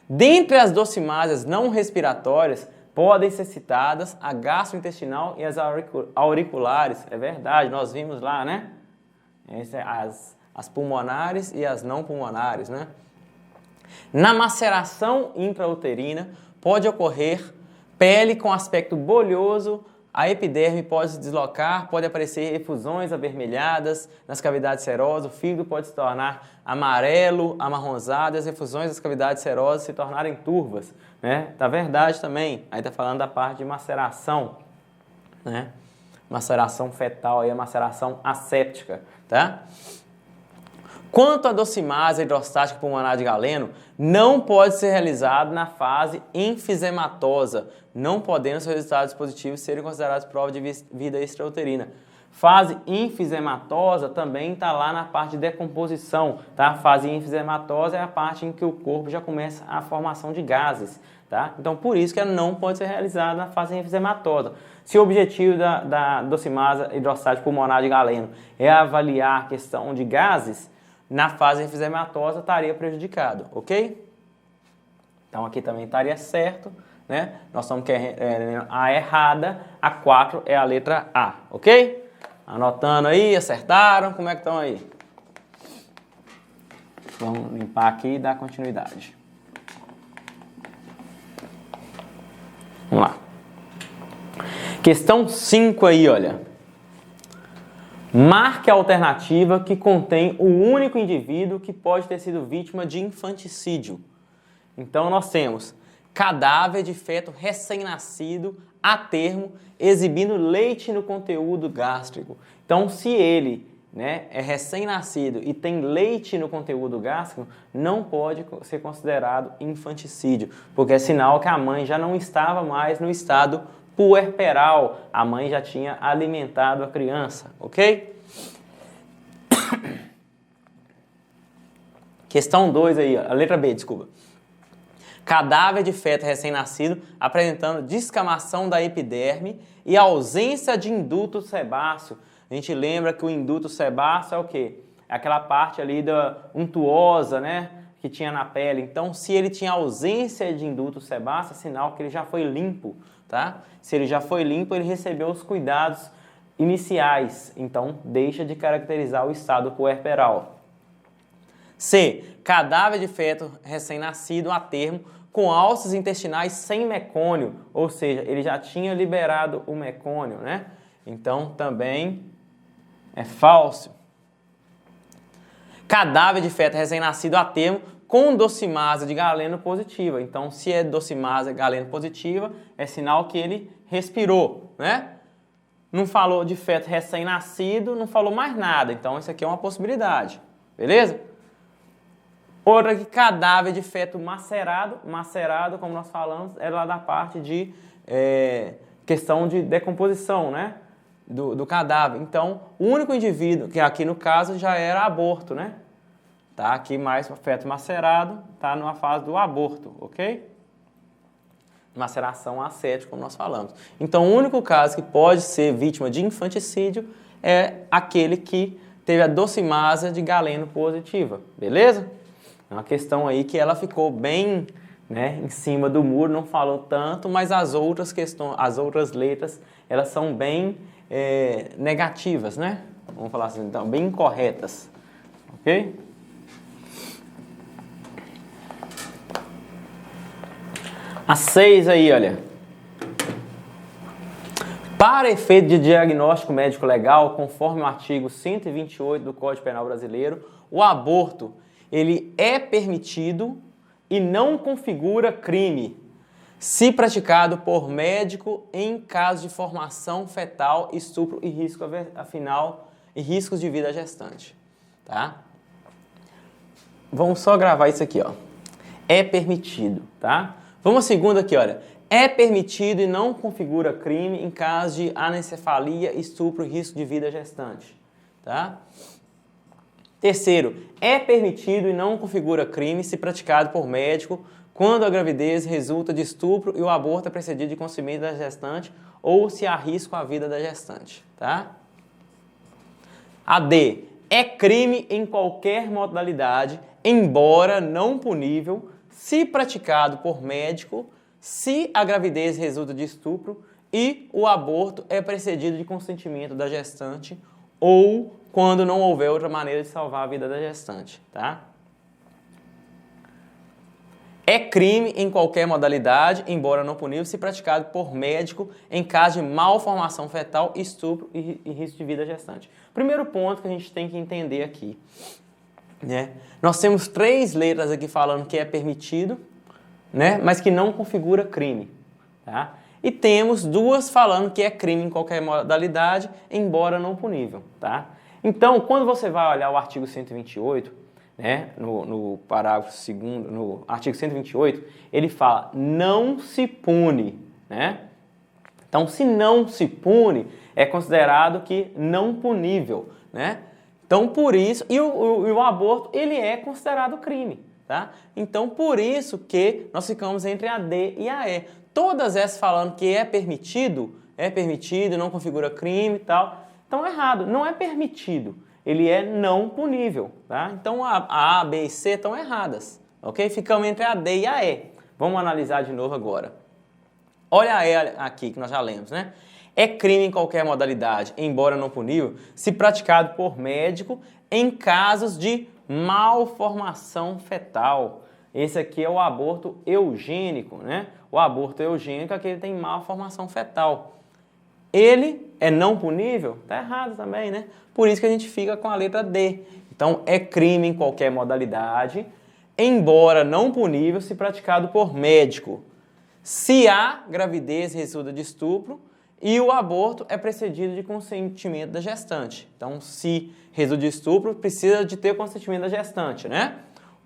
Dentre as docimásias não respiratórias, podem ser citadas a gastrointestinal e as auriculares, é verdade, nós vimos lá, né? As pulmonares e as não pulmonares, né? Na maceração intrauterina, pode ocorrer pele com aspecto bolhoso, a epiderme pode se deslocar, pode aparecer efusões avermelhadas nas cavidades serosas, o fígado pode se tornar amarelo, amarronzado, e as efusões das cavidades serosas se tornarem turvas, né? Tá verdade também. Aí tá falando da parte de maceração, né? Maceração fetal, aí a maceração asséptica, tá? Quanto à docimase hidrostática pulmonar de Galeno, não pode ser realizado na fase enfisematosa, não podendo seus resultados positivos serem considerados prova de vida extrauterina. Fase enfisematosa também está lá na parte de decomposição, tá? A fase enfisematosa é a parte em que o corpo já começa a formação de gases, tá? Então, por isso que ela não pode ser realizada na fase enfisematosa. Se o objetivo da docimase hidrostática pulmonar de Galeno é avaliar a questão de gases, na fase enfisematosa estaria prejudicado, ok? Então aqui também estaria certo, né? Nós estamos querendo a errada, a 4 é a letra A, ok? Anotando aí, acertaram, como é que estão aí? Vamos limpar aqui e dar continuidade. Vamos lá. Questão 5 aí, olha. Marque a alternativa que contém o único indivíduo que pode ter sido vítima de infanticídio. Então, nós temos cadáver de feto recém-nascido a termo, exibindo leite no conteúdo gástrico. Então, se ele, né, é recém-nascido e tem leite no conteúdo gástrico, não pode ser considerado infanticídio, porque é sinal que a mãe já não estava mais no estado puerperal, a mãe já tinha alimentado a criança, ok? Questão 2 aí, a letra B, desculpa. Cadáver de feto recém-nascido apresentando descamação da epiderme e ausência de induto sebáceo. A gente lembra que o induto sebáceo é o quê? É aquela parte ali da untuosa, né, que tinha na pele. Então, se ele tinha ausência de induto sebáceo, é sinal que ele já foi limpo, tá? Se ele já foi limpo, ele recebeu os cuidados iniciais, então deixa de caracterizar o estado puerperal. C. Cadáver de feto recém-nascido a termo com alças intestinais sem mecônio, ou seja, ele já tinha liberado o mecônio, né? Então também é falso. Cadáver de feto recém-nascido a termo com docimase de galeno positiva. Então, se é docimase galeno positiva, é sinal que ele respirou, né? Não falou de feto recém-nascido, não falou mais nada. Então, isso aqui é uma possibilidade, beleza? Outra aqui, cadáver de feto macerado. Macerado, como nós falamos, é lá da parte de questão de decomposição, né? Do cadáver. Então, o único indivíduo, que aqui no caso já era aborto, né? Tá aqui mais feto macerado, tá numa fase do aborto, ok? Maceração ascética, como nós falamos. Então, o único caso que pode ser vítima de infanticídio é aquele que teve a docimase de galeno positiva, beleza? É uma questão aí que ela ficou bem, né, em cima do muro, não falou tanto, mas as outras questões, as outras letras, elas são bem negativas, né? Vamos falar assim, então, bem incorretas, ok? A 6 aí, olha. Para efeito de diagnóstico médico legal, conforme o artigo 128 do Código Penal Brasileiro, o aborto, ele é permitido e não configura crime, se praticado por médico em caso de formação fetal, estupro e risco afinal e riscos de vida gestante, tá? Vamos só gravar isso aqui, ó. É permitido, tá? Vamos à segunda aqui, olha. É permitido e não configura crime em caso de anencefalia, estupro e risco de vida gestante, tá? Terceiro, é permitido e não configura crime se praticado por médico quando a gravidez resulta de estupro e o aborto é precedido de conhecimento da gestante ou se há risco à vida da gestante, tá? A D, é crime em qualquer modalidade, embora não punível, se praticado por médico, se a gravidez resulta de estupro e o aborto é precedido de consentimento da gestante ou quando não houver outra maneira de salvar a vida da gestante, tá? É crime em qualquer modalidade, embora não punível, se praticado por médico em caso de malformação fetal, estupro e risco de vida gestante. Primeiro ponto que a gente tem que entender aqui, né? Nós temos 3 letras aqui falando que é permitido, né? Mas que não configura crime, tá? E temos 2 falando que é crime em qualquer modalidade, embora não punível, tá? Então, quando você vai olhar o artigo 128, né, no parágrafo 2º, no artigo 128, ele fala, não se pune, né? Então, se não se pune, é considerado que não punível, né? Então, por isso, e o aborto, ele é considerado crime, tá? Então, por isso que nós ficamos entre a D e a E. Todas essas falando que é permitido, não configura crime e tal. Então, errado. Não é permitido. Ele é não punível, tá? Então, a A, B e C estão erradas, ok? Ficamos entre a D e a E. Vamos analisar de novo agora. Olha a E aqui, que nós já lemos, né? É crime em qualquer modalidade, embora não punível, se praticado por médico em casos de malformação fetal. Esse aqui é o aborto eugênico, né? O aborto eugênico é aquele que tem malformação fetal. Ele é não punível? Tá errado também, né? Por isso que a gente fica com a letra D. Então, é crime em qualquer modalidade, embora não punível, se praticado por médico. Se há gravidez resulta de estupro e o aborto é precedido de consentimento da gestante. Então, se resulta de estupro, precisa de ter consentimento da gestante, né?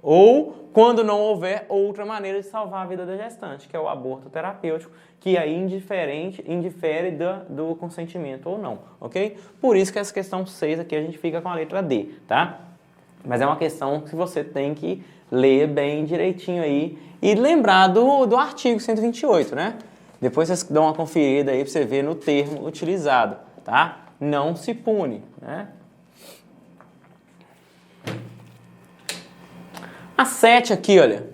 Ou quando não houver outra maneira de salvar a vida da gestante, que é o aborto terapêutico, que aí indifere do consentimento ou não, ok? Por isso que essa questão 6 aqui a gente fica com a letra D, tá? Mas é uma questão que você tem que ler bem direitinho aí e lembrar do artigo 128, né? Depois vocês dão uma conferida aí para você ver no termo utilizado, tá? Não se pune, né? A 7 aqui, olha.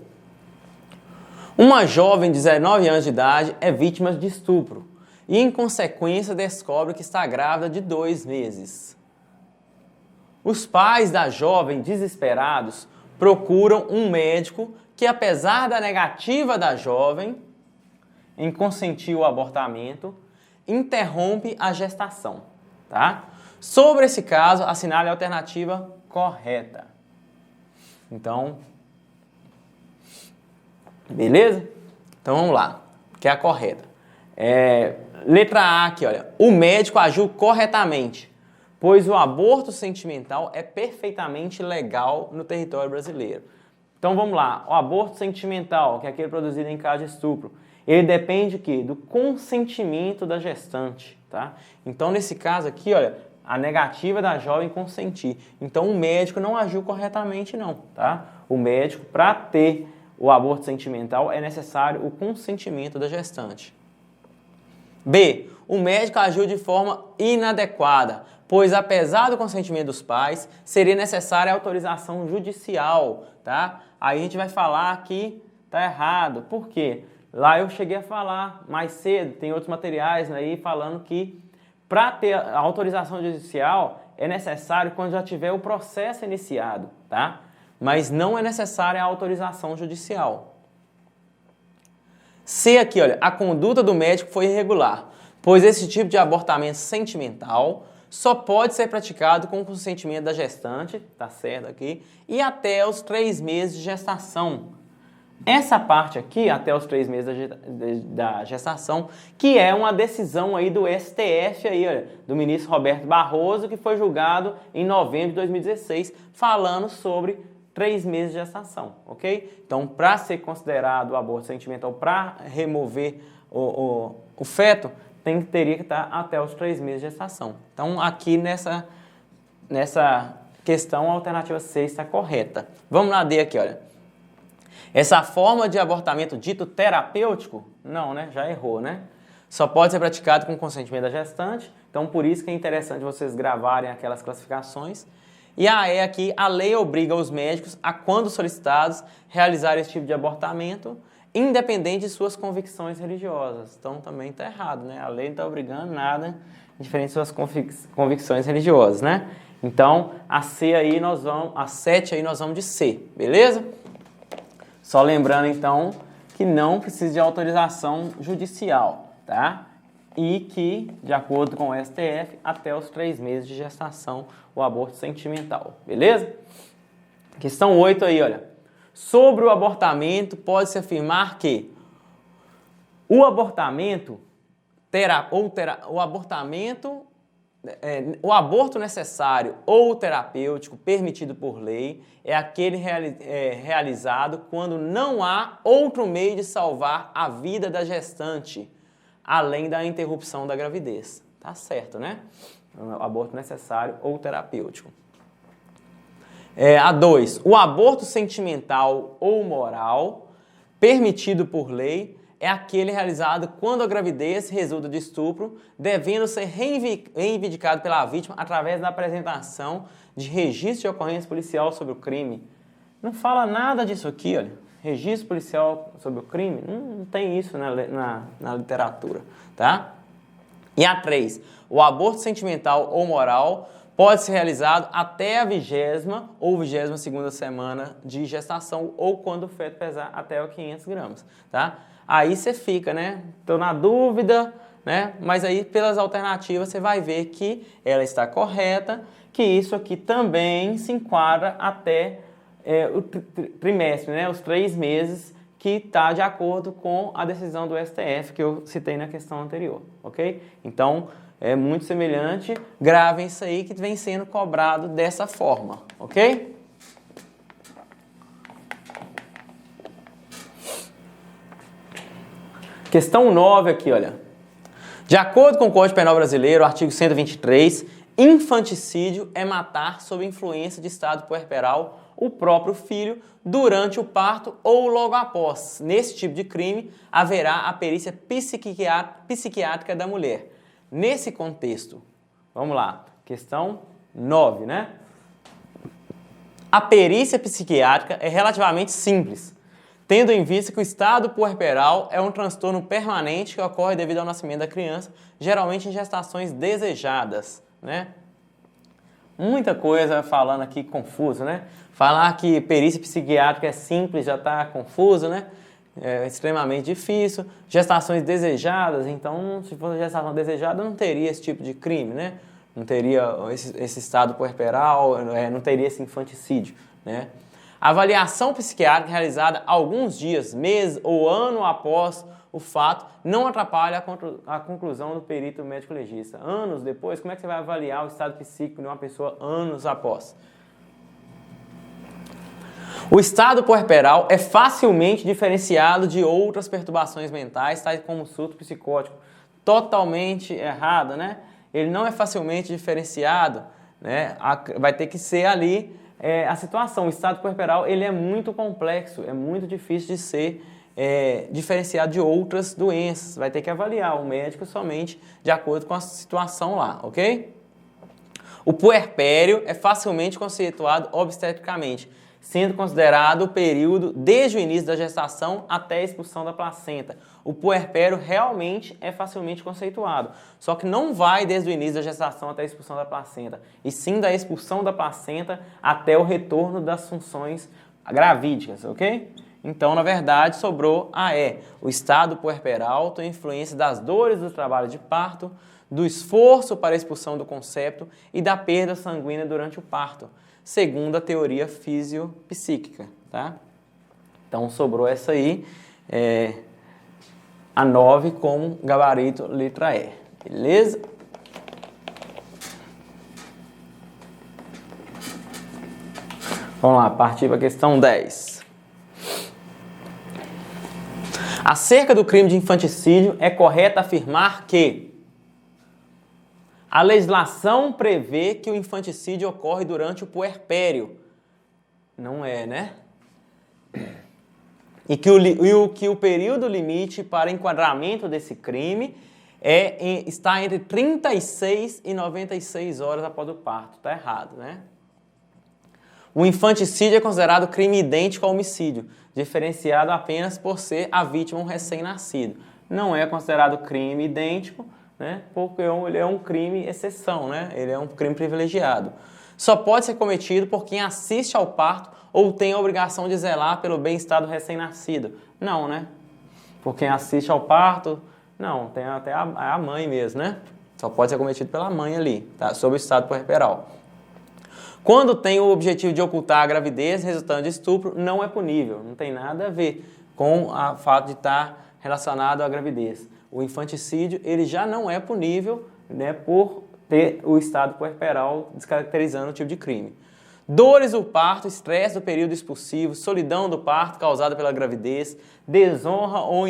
Uma jovem de 19 anos de idade é vítima de estupro. e, em consequência, descobre que está grávida de 2 meses. Os pais da jovem, desesperados, procuram um médico que, apesar da negativa da jovem em consentir o abortamento, interrompe a gestação, tá? Sobre esse caso, assinale a alternativa correta. Então, beleza? Então vamos lá, que é a correta. Letra A aqui, olha. O médico agiu corretamente, pois o aborto sentimental é perfeitamente legal no território brasileiro. Então vamos lá, o aborto sentimental, que é aquele produzido em caso de estupro, ele depende do quê? Do consentimento da gestante, tá? Então nesse caso aqui, olha, a negativa da jovem consentir. Então o médico não agiu corretamente não, tá? O médico, para ter o aborto sentimental, é necessário o consentimento da gestante. B. O médico agiu de forma inadequada, pois apesar do consentimento dos pais, seria necessária a autorização judicial, tá? Aí a gente vai falar que tá errado. Por quê? Lá eu cheguei a falar mais cedo, tem outros materiais aí falando que para ter a autorização judicial é necessário quando já tiver o processo iniciado, tá? Mas não é necessária a autorização judicial. C aqui, olha, a conduta do médico foi irregular, pois esse tipo de abortamento sentimental só pode ser praticado com o consentimento da gestante, tá certo aqui, e até os 3 meses de gestação. Essa parte aqui, até os 3 meses da gestação, que é uma decisão aí do STF, aí, olha, do ministro Roberto Barroso, que foi julgado em novembro de 2016, falando sobre 3 meses de gestação, ok? Então, para ser considerado o aborto sentimental, para remover o feto, teria que estar até os 3 meses de gestação. Então, aqui nessa questão, a alternativa C está correta. Vamos na D aqui, olha. Essa forma de abortamento dito terapêutico, não, né? Já errou, né? Só pode ser praticado com consentimento da gestante, então por isso que é interessante vocês gravarem aquelas classificações. E a E aqui, a lei obriga os médicos a, quando solicitados, realizar esse tipo de abortamento, independente de suas convicções religiosas. Então também está errado, né? A lei não está obrigando nada, diferente de suas convicções religiosas, né? Então a C aí a 7 aí nós vamos de C, beleza? Só lembrando então que não precisa de autorização judicial, tá? E que, de acordo com o STF, até os 3 meses de gestação, o aborto sentimental, beleza? Questão 8 aí, olha. Sobre o abortamento, pode-se afirmar que o abortamento o aborto necessário ou terapêutico permitido por lei é aquele realizado quando não há outro meio de salvar a vida da gestante, além da interrupção da gravidez. Tá certo, né? O aborto necessário ou terapêutico. A 2. O aborto sentimental ou moral permitido por lei é aquele realizado quando a gravidez resulta de estupro, devendo ser reivindicado pela vítima através da apresentação de registro de ocorrência policial sobre o crime. Não fala nada disso aqui, olha. Registro policial sobre o crime? Não tem isso na literatura, tá? E a 3. O aborto sentimental ou moral pode ser realizado até a 20ª ou 22ª semana de gestação ou quando o feto pesar até 500 gramas, tá? Aí você fica, né? Estou na dúvida, né? Mas aí pelas alternativas você vai ver que ela está correta, que isso aqui também se enquadra até o trimestre, né? Os 3 meses, que está de acordo com a decisão do STF que eu citei na questão anterior, ok? Então, é muito semelhante, gravem isso aí que vem sendo cobrado dessa forma, ok? Questão 9 aqui, olha. De acordo com o Código Penal Brasileiro, artigo 123, infanticídio é matar sob influência de estado puerperal o próprio filho durante o parto ou logo após. Nesse tipo de crime, haverá a perícia psiquiátrica da mulher. Nesse contexto, vamos lá, questão 9, né? A perícia psiquiátrica é relativamente simples, tendo em vista que o estado puerperal é um transtorno permanente que ocorre devido ao nascimento da criança, geralmente em gestações desejadas, né? Muita coisa falando aqui confuso, né? Falar que perícia psiquiátrica é simples já está confuso, né? É extremamente difícil. Gestações desejadas, então, se fosse gestação desejada, não teria esse tipo de crime, né? Não teria esse estado puerperal, não teria esse infanticídio, né? A avaliação psiquiátrica realizada alguns dias, meses ou ano após o fato não atrapalha a conclusão do perito médico legista. Anos depois, como é que você vai avaliar o estado psíquico de uma pessoa anos após? O estado puerperal é facilmente diferenciado de outras perturbações mentais, tais como o surto psicótico. Totalmente errado, né? Ele não é facilmente diferenciado, né? Vai ter que ser ali a situação. O estado puerperal ele é muito complexo, é muito difícil de ser diferenciado de outras doenças. Vai ter que avaliar o médico somente de acordo com a situação lá, ok? O puerpério é facilmente conceituado obstetricamente, sendo considerado o período desde o início da gestação até a expulsão da placenta. O puerpério realmente é facilmente conceituado, só que não vai desde o início da gestação até a expulsão da placenta, e sim da expulsão da placenta até o retorno das funções gravídicas, ok? Então, na verdade, sobrou o estado puerperal tem influência das dores do trabalho de parto, do esforço para a expulsão do concepto e da perda sanguínea durante o parto, segundo a teoria fisiopsíquica, tá? Então, sobrou essa aí, a 9 como gabarito letra E, beleza? Vamos lá, partir para a questão 10. Acerca do crime de infanticídio, é correto afirmar que a legislação prevê que o infanticídio ocorre durante o puerpério. Não é, né? E que o período limite para enquadramento desse crime está entre 36 e 96 horas após o parto. Está errado, né? O infanticídio é considerado crime idêntico ao homicídio, diferenciado apenas por ser a vítima um recém-nascido. Não é considerado crime idêntico, né? Porque ele é um crime exceção, né? Ele é um crime privilegiado. Só pode ser cometido por quem assiste ao parto ou tem a obrigação de zelar pelo bem-estar do recém-nascido. Não, né? Por quem assiste ao parto, não, tem até a mãe mesmo, né? Só pode ser cometido pela mãe ali, tá? Sob o estado puerperal. Quando tem o objetivo de ocultar a gravidez resultante de estupro, não é punível. Não tem nada a ver com o fato de estar relacionado à gravidez. O infanticídio ele já não é punível, né, por ter o estado puerperal descaracterizando o tipo de crime. Dores do parto, estresse do período expulsivo, solidão do parto causada pela gravidez, desonra ou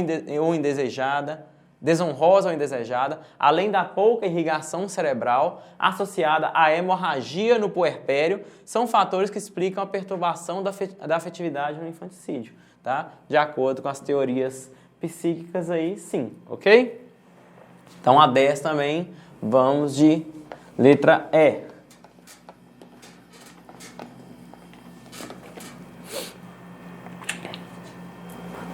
desonrosa ou indesejada, além da pouca irrigação cerebral associada à hemorragia no puerpério, são fatores que explicam a perturbação da afetividade no infanticídio, tá? De acordo com as teorias psíquicas aí, sim, ok? Então, a 10 também, vamos de letra E.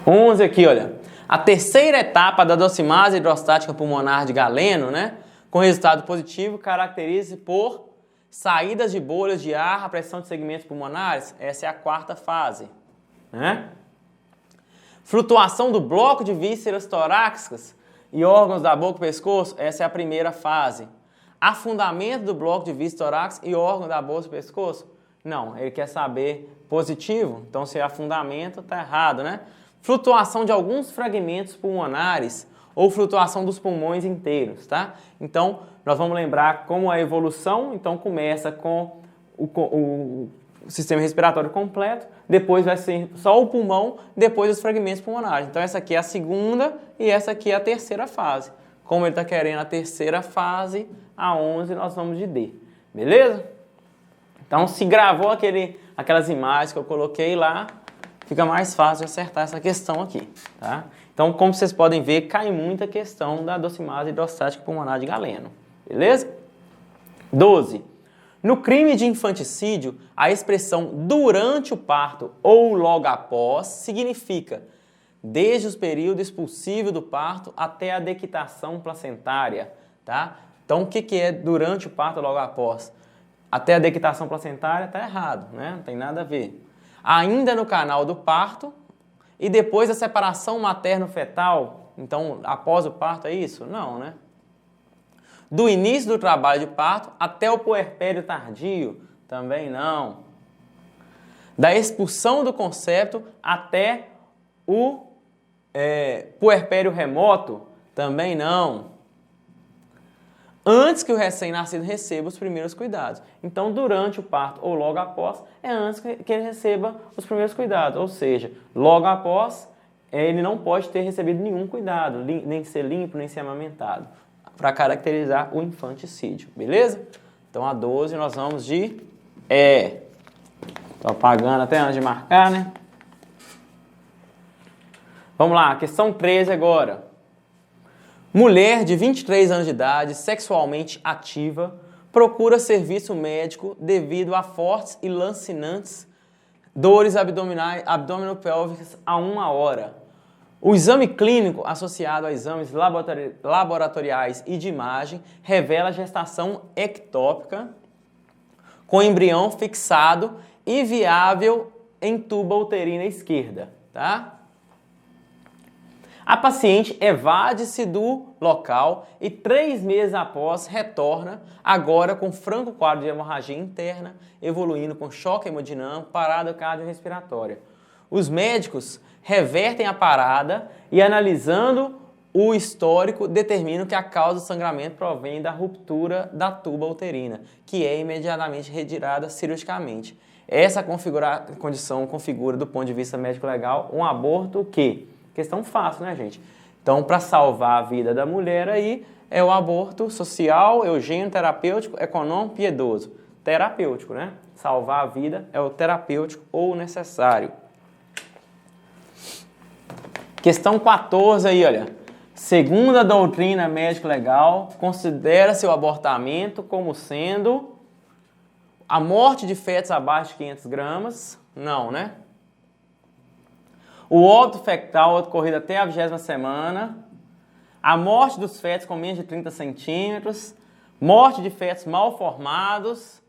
Onze aqui, olha. A terceira etapa da dossimase hidrostática pulmonar de Galeno, né, com resultado positivo, caracteriza-se por saídas de bolhas de ar, a pressão de segmentos pulmonares. Essa é a quarta fase, né? Flutuação do bloco de vísceras torácicas e órgãos da boca e pescoço. Essa é a primeira fase. Afundamento do bloco de vísceras torácicas e órgãos da boca e pescoço. Não, ele quer saber positivo. Então, se é afundamento, tá errado, né? Flutuação de alguns fragmentos pulmonares ou flutuação dos pulmões inteiros, tá? Então, nós vamos lembrar como a evolução, então começa com o sistema respiratório completo, depois vai ser só o pulmão, depois os fragmentos pulmonares. Então, essa aqui é a segunda e essa aqui é a terceira fase. Como ele está querendo a terceira fase, a 11 nós vamos de D, beleza? Então, se gravou aquelas imagens que eu coloquei lá, fica mais fácil de acertar essa questão aqui, tá? Então, como vocês podem ver, cai muita questão da dossimase hidrostática pulmonar de Galeno, beleza? 12. No crime de infanticídio, a expressão durante o parto ou logo após significa desde os períodos expulsivos do parto até a dequitação placentária, tá? Então, o que é durante o parto ou logo após? Até a dequitação placentária está errado, né? Não tem nada a ver. Ainda no canal do parto e depois da separação materno-fetal, então, após o parto é isso? Não, né? Do início do trabalho de parto até o puerpério tardio, também não. Da expulsão do concepto até o puerpério remoto, também não. Antes que o recém-nascido receba os primeiros cuidados. Então, durante o parto ou logo após, é antes que ele receba os primeiros cuidados. Ou seja, logo após, ele não pode ter recebido nenhum cuidado, nem ser limpo, nem ser amamentado, para caracterizar o infanticídio, beleza? Então, a 12 nós vamos de E. Estou apagando até antes de marcar, né? Vamos lá, questão 13 agora. Mulher de 23 anos de idade, sexualmente ativa, procura serviço médico devido a fortes e lancinantes dores abdominopélvicas a 1 hora. O exame clínico associado a exames laboratoriais e de imagem revela gestação ectópica com embrião fixado e viável em tuba uterina esquerda, tá? A paciente evade-se do local e 3 meses após retorna, agora com franco quadro de hemorragia interna, evoluindo com choque hemodinâmico, parada cardiorrespiratória. Os médicos revertem a parada e, analisando o histórico, determinam que a causa do sangramento provém da ruptura da tuba uterina, que é imediatamente retirada cirurgicamente. Essa condição configura, do ponto de vista médico-legal, um aborto que... Questão fácil, né, gente? Então, para salvar a vida da mulher aí, é o aborto social, eugênio, terapêutico, econômico, piedoso. Terapêutico, né? Salvar a vida é o terapêutico ou necessário. Questão 14 aí, olha. Segundo a doutrina médico-legal, considera-se o abortamento como sendo a morte de fetos abaixo de 500 gramas? Não, né? O óbito fetal ocorrido até a 20ª semana, a morte dos fetos com menos de 30 centímetros, morte de fetos mal formados,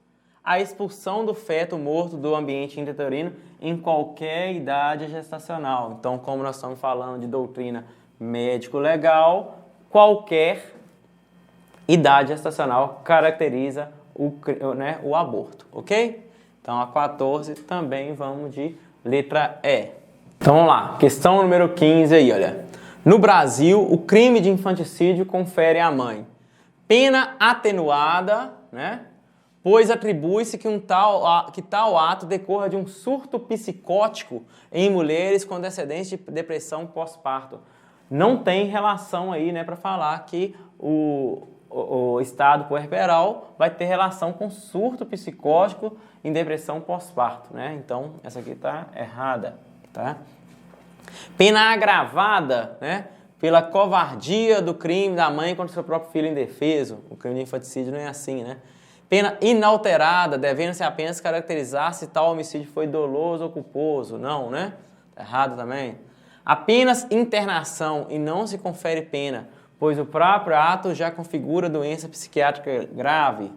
a expulsão do feto morto do ambiente intrauterino em qualquer idade gestacional. Então, como nós estamos falando de doutrina médico-legal, qualquer idade gestacional caracteriza o aborto, ok? Então, a 14 também vamos de letra E. Então vamos lá, questão número 15 aí, olha. No Brasil, o crime de infanticídio confere à mãe pena atenuada, né? Pois atribui-se que tal ato decorra de um surto psicótico em mulheres com descendentes de depressão pós-parto. Não tem relação aí, né, para falar que o estado puerperal vai ter relação com surto psicótico em depressão pós-parto, né? Então, essa aqui está errada. Tá? Pena agravada, né, pela covardia do crime da mãe contra seu próprio filho indefeso. O crime de infanticídio não é assim, né? Pena inalterada, devendo-se apenas caracterizar se tal homicídio foi doloso ou culposo. Não, né? Tá errado também. Apenas internação e não se confere pena, pois o próprio ato já configura doença psiquiátrica grave.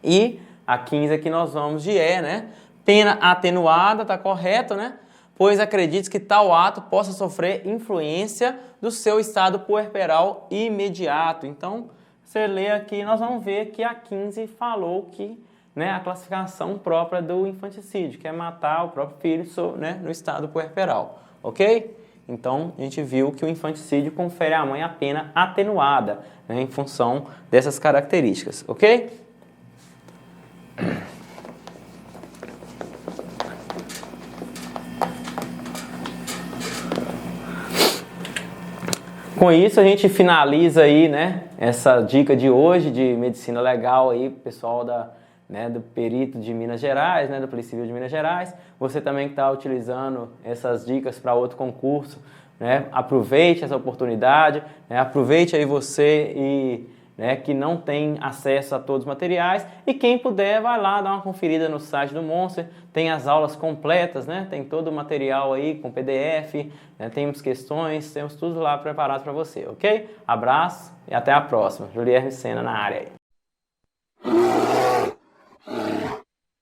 E a 15 aqui nós vamos de E, né? Pena atenuada, tá correto, né? Pois acredite que tal ato possa sofrer influência do seu estado puerperal imediato. Então, você lê aqui, nós vamos ver que a 15 falou que, né, a classificação própria do infanticídio, que é matar o próprio filho, né, no estado puerperal, ok? Então, a gente viu que o infanticídio confere à mãe a pena atenuada, né, em função dessas características, ok? Com isso a gente finaliza aí, né, essa dica de hoje de medicina legal aí, pessoal do perito de Minas Gerais, né, do Polícia Civil de Minas Gerais. Você também que está utilizando essas dicas para outro concurso, né, aproveite essa oportunidade, né, aproveite aí você né, que não tem acesso a todos os materiais. E quem puder, vai lá dar uma conferida no site do Monster. Tem as aulas completas, né? Tem todo o material aí com PDF, né? Temos questões, temos tudo lá preparado para você, ok? Abraço e até a próxima. Julierme Sena na área aí.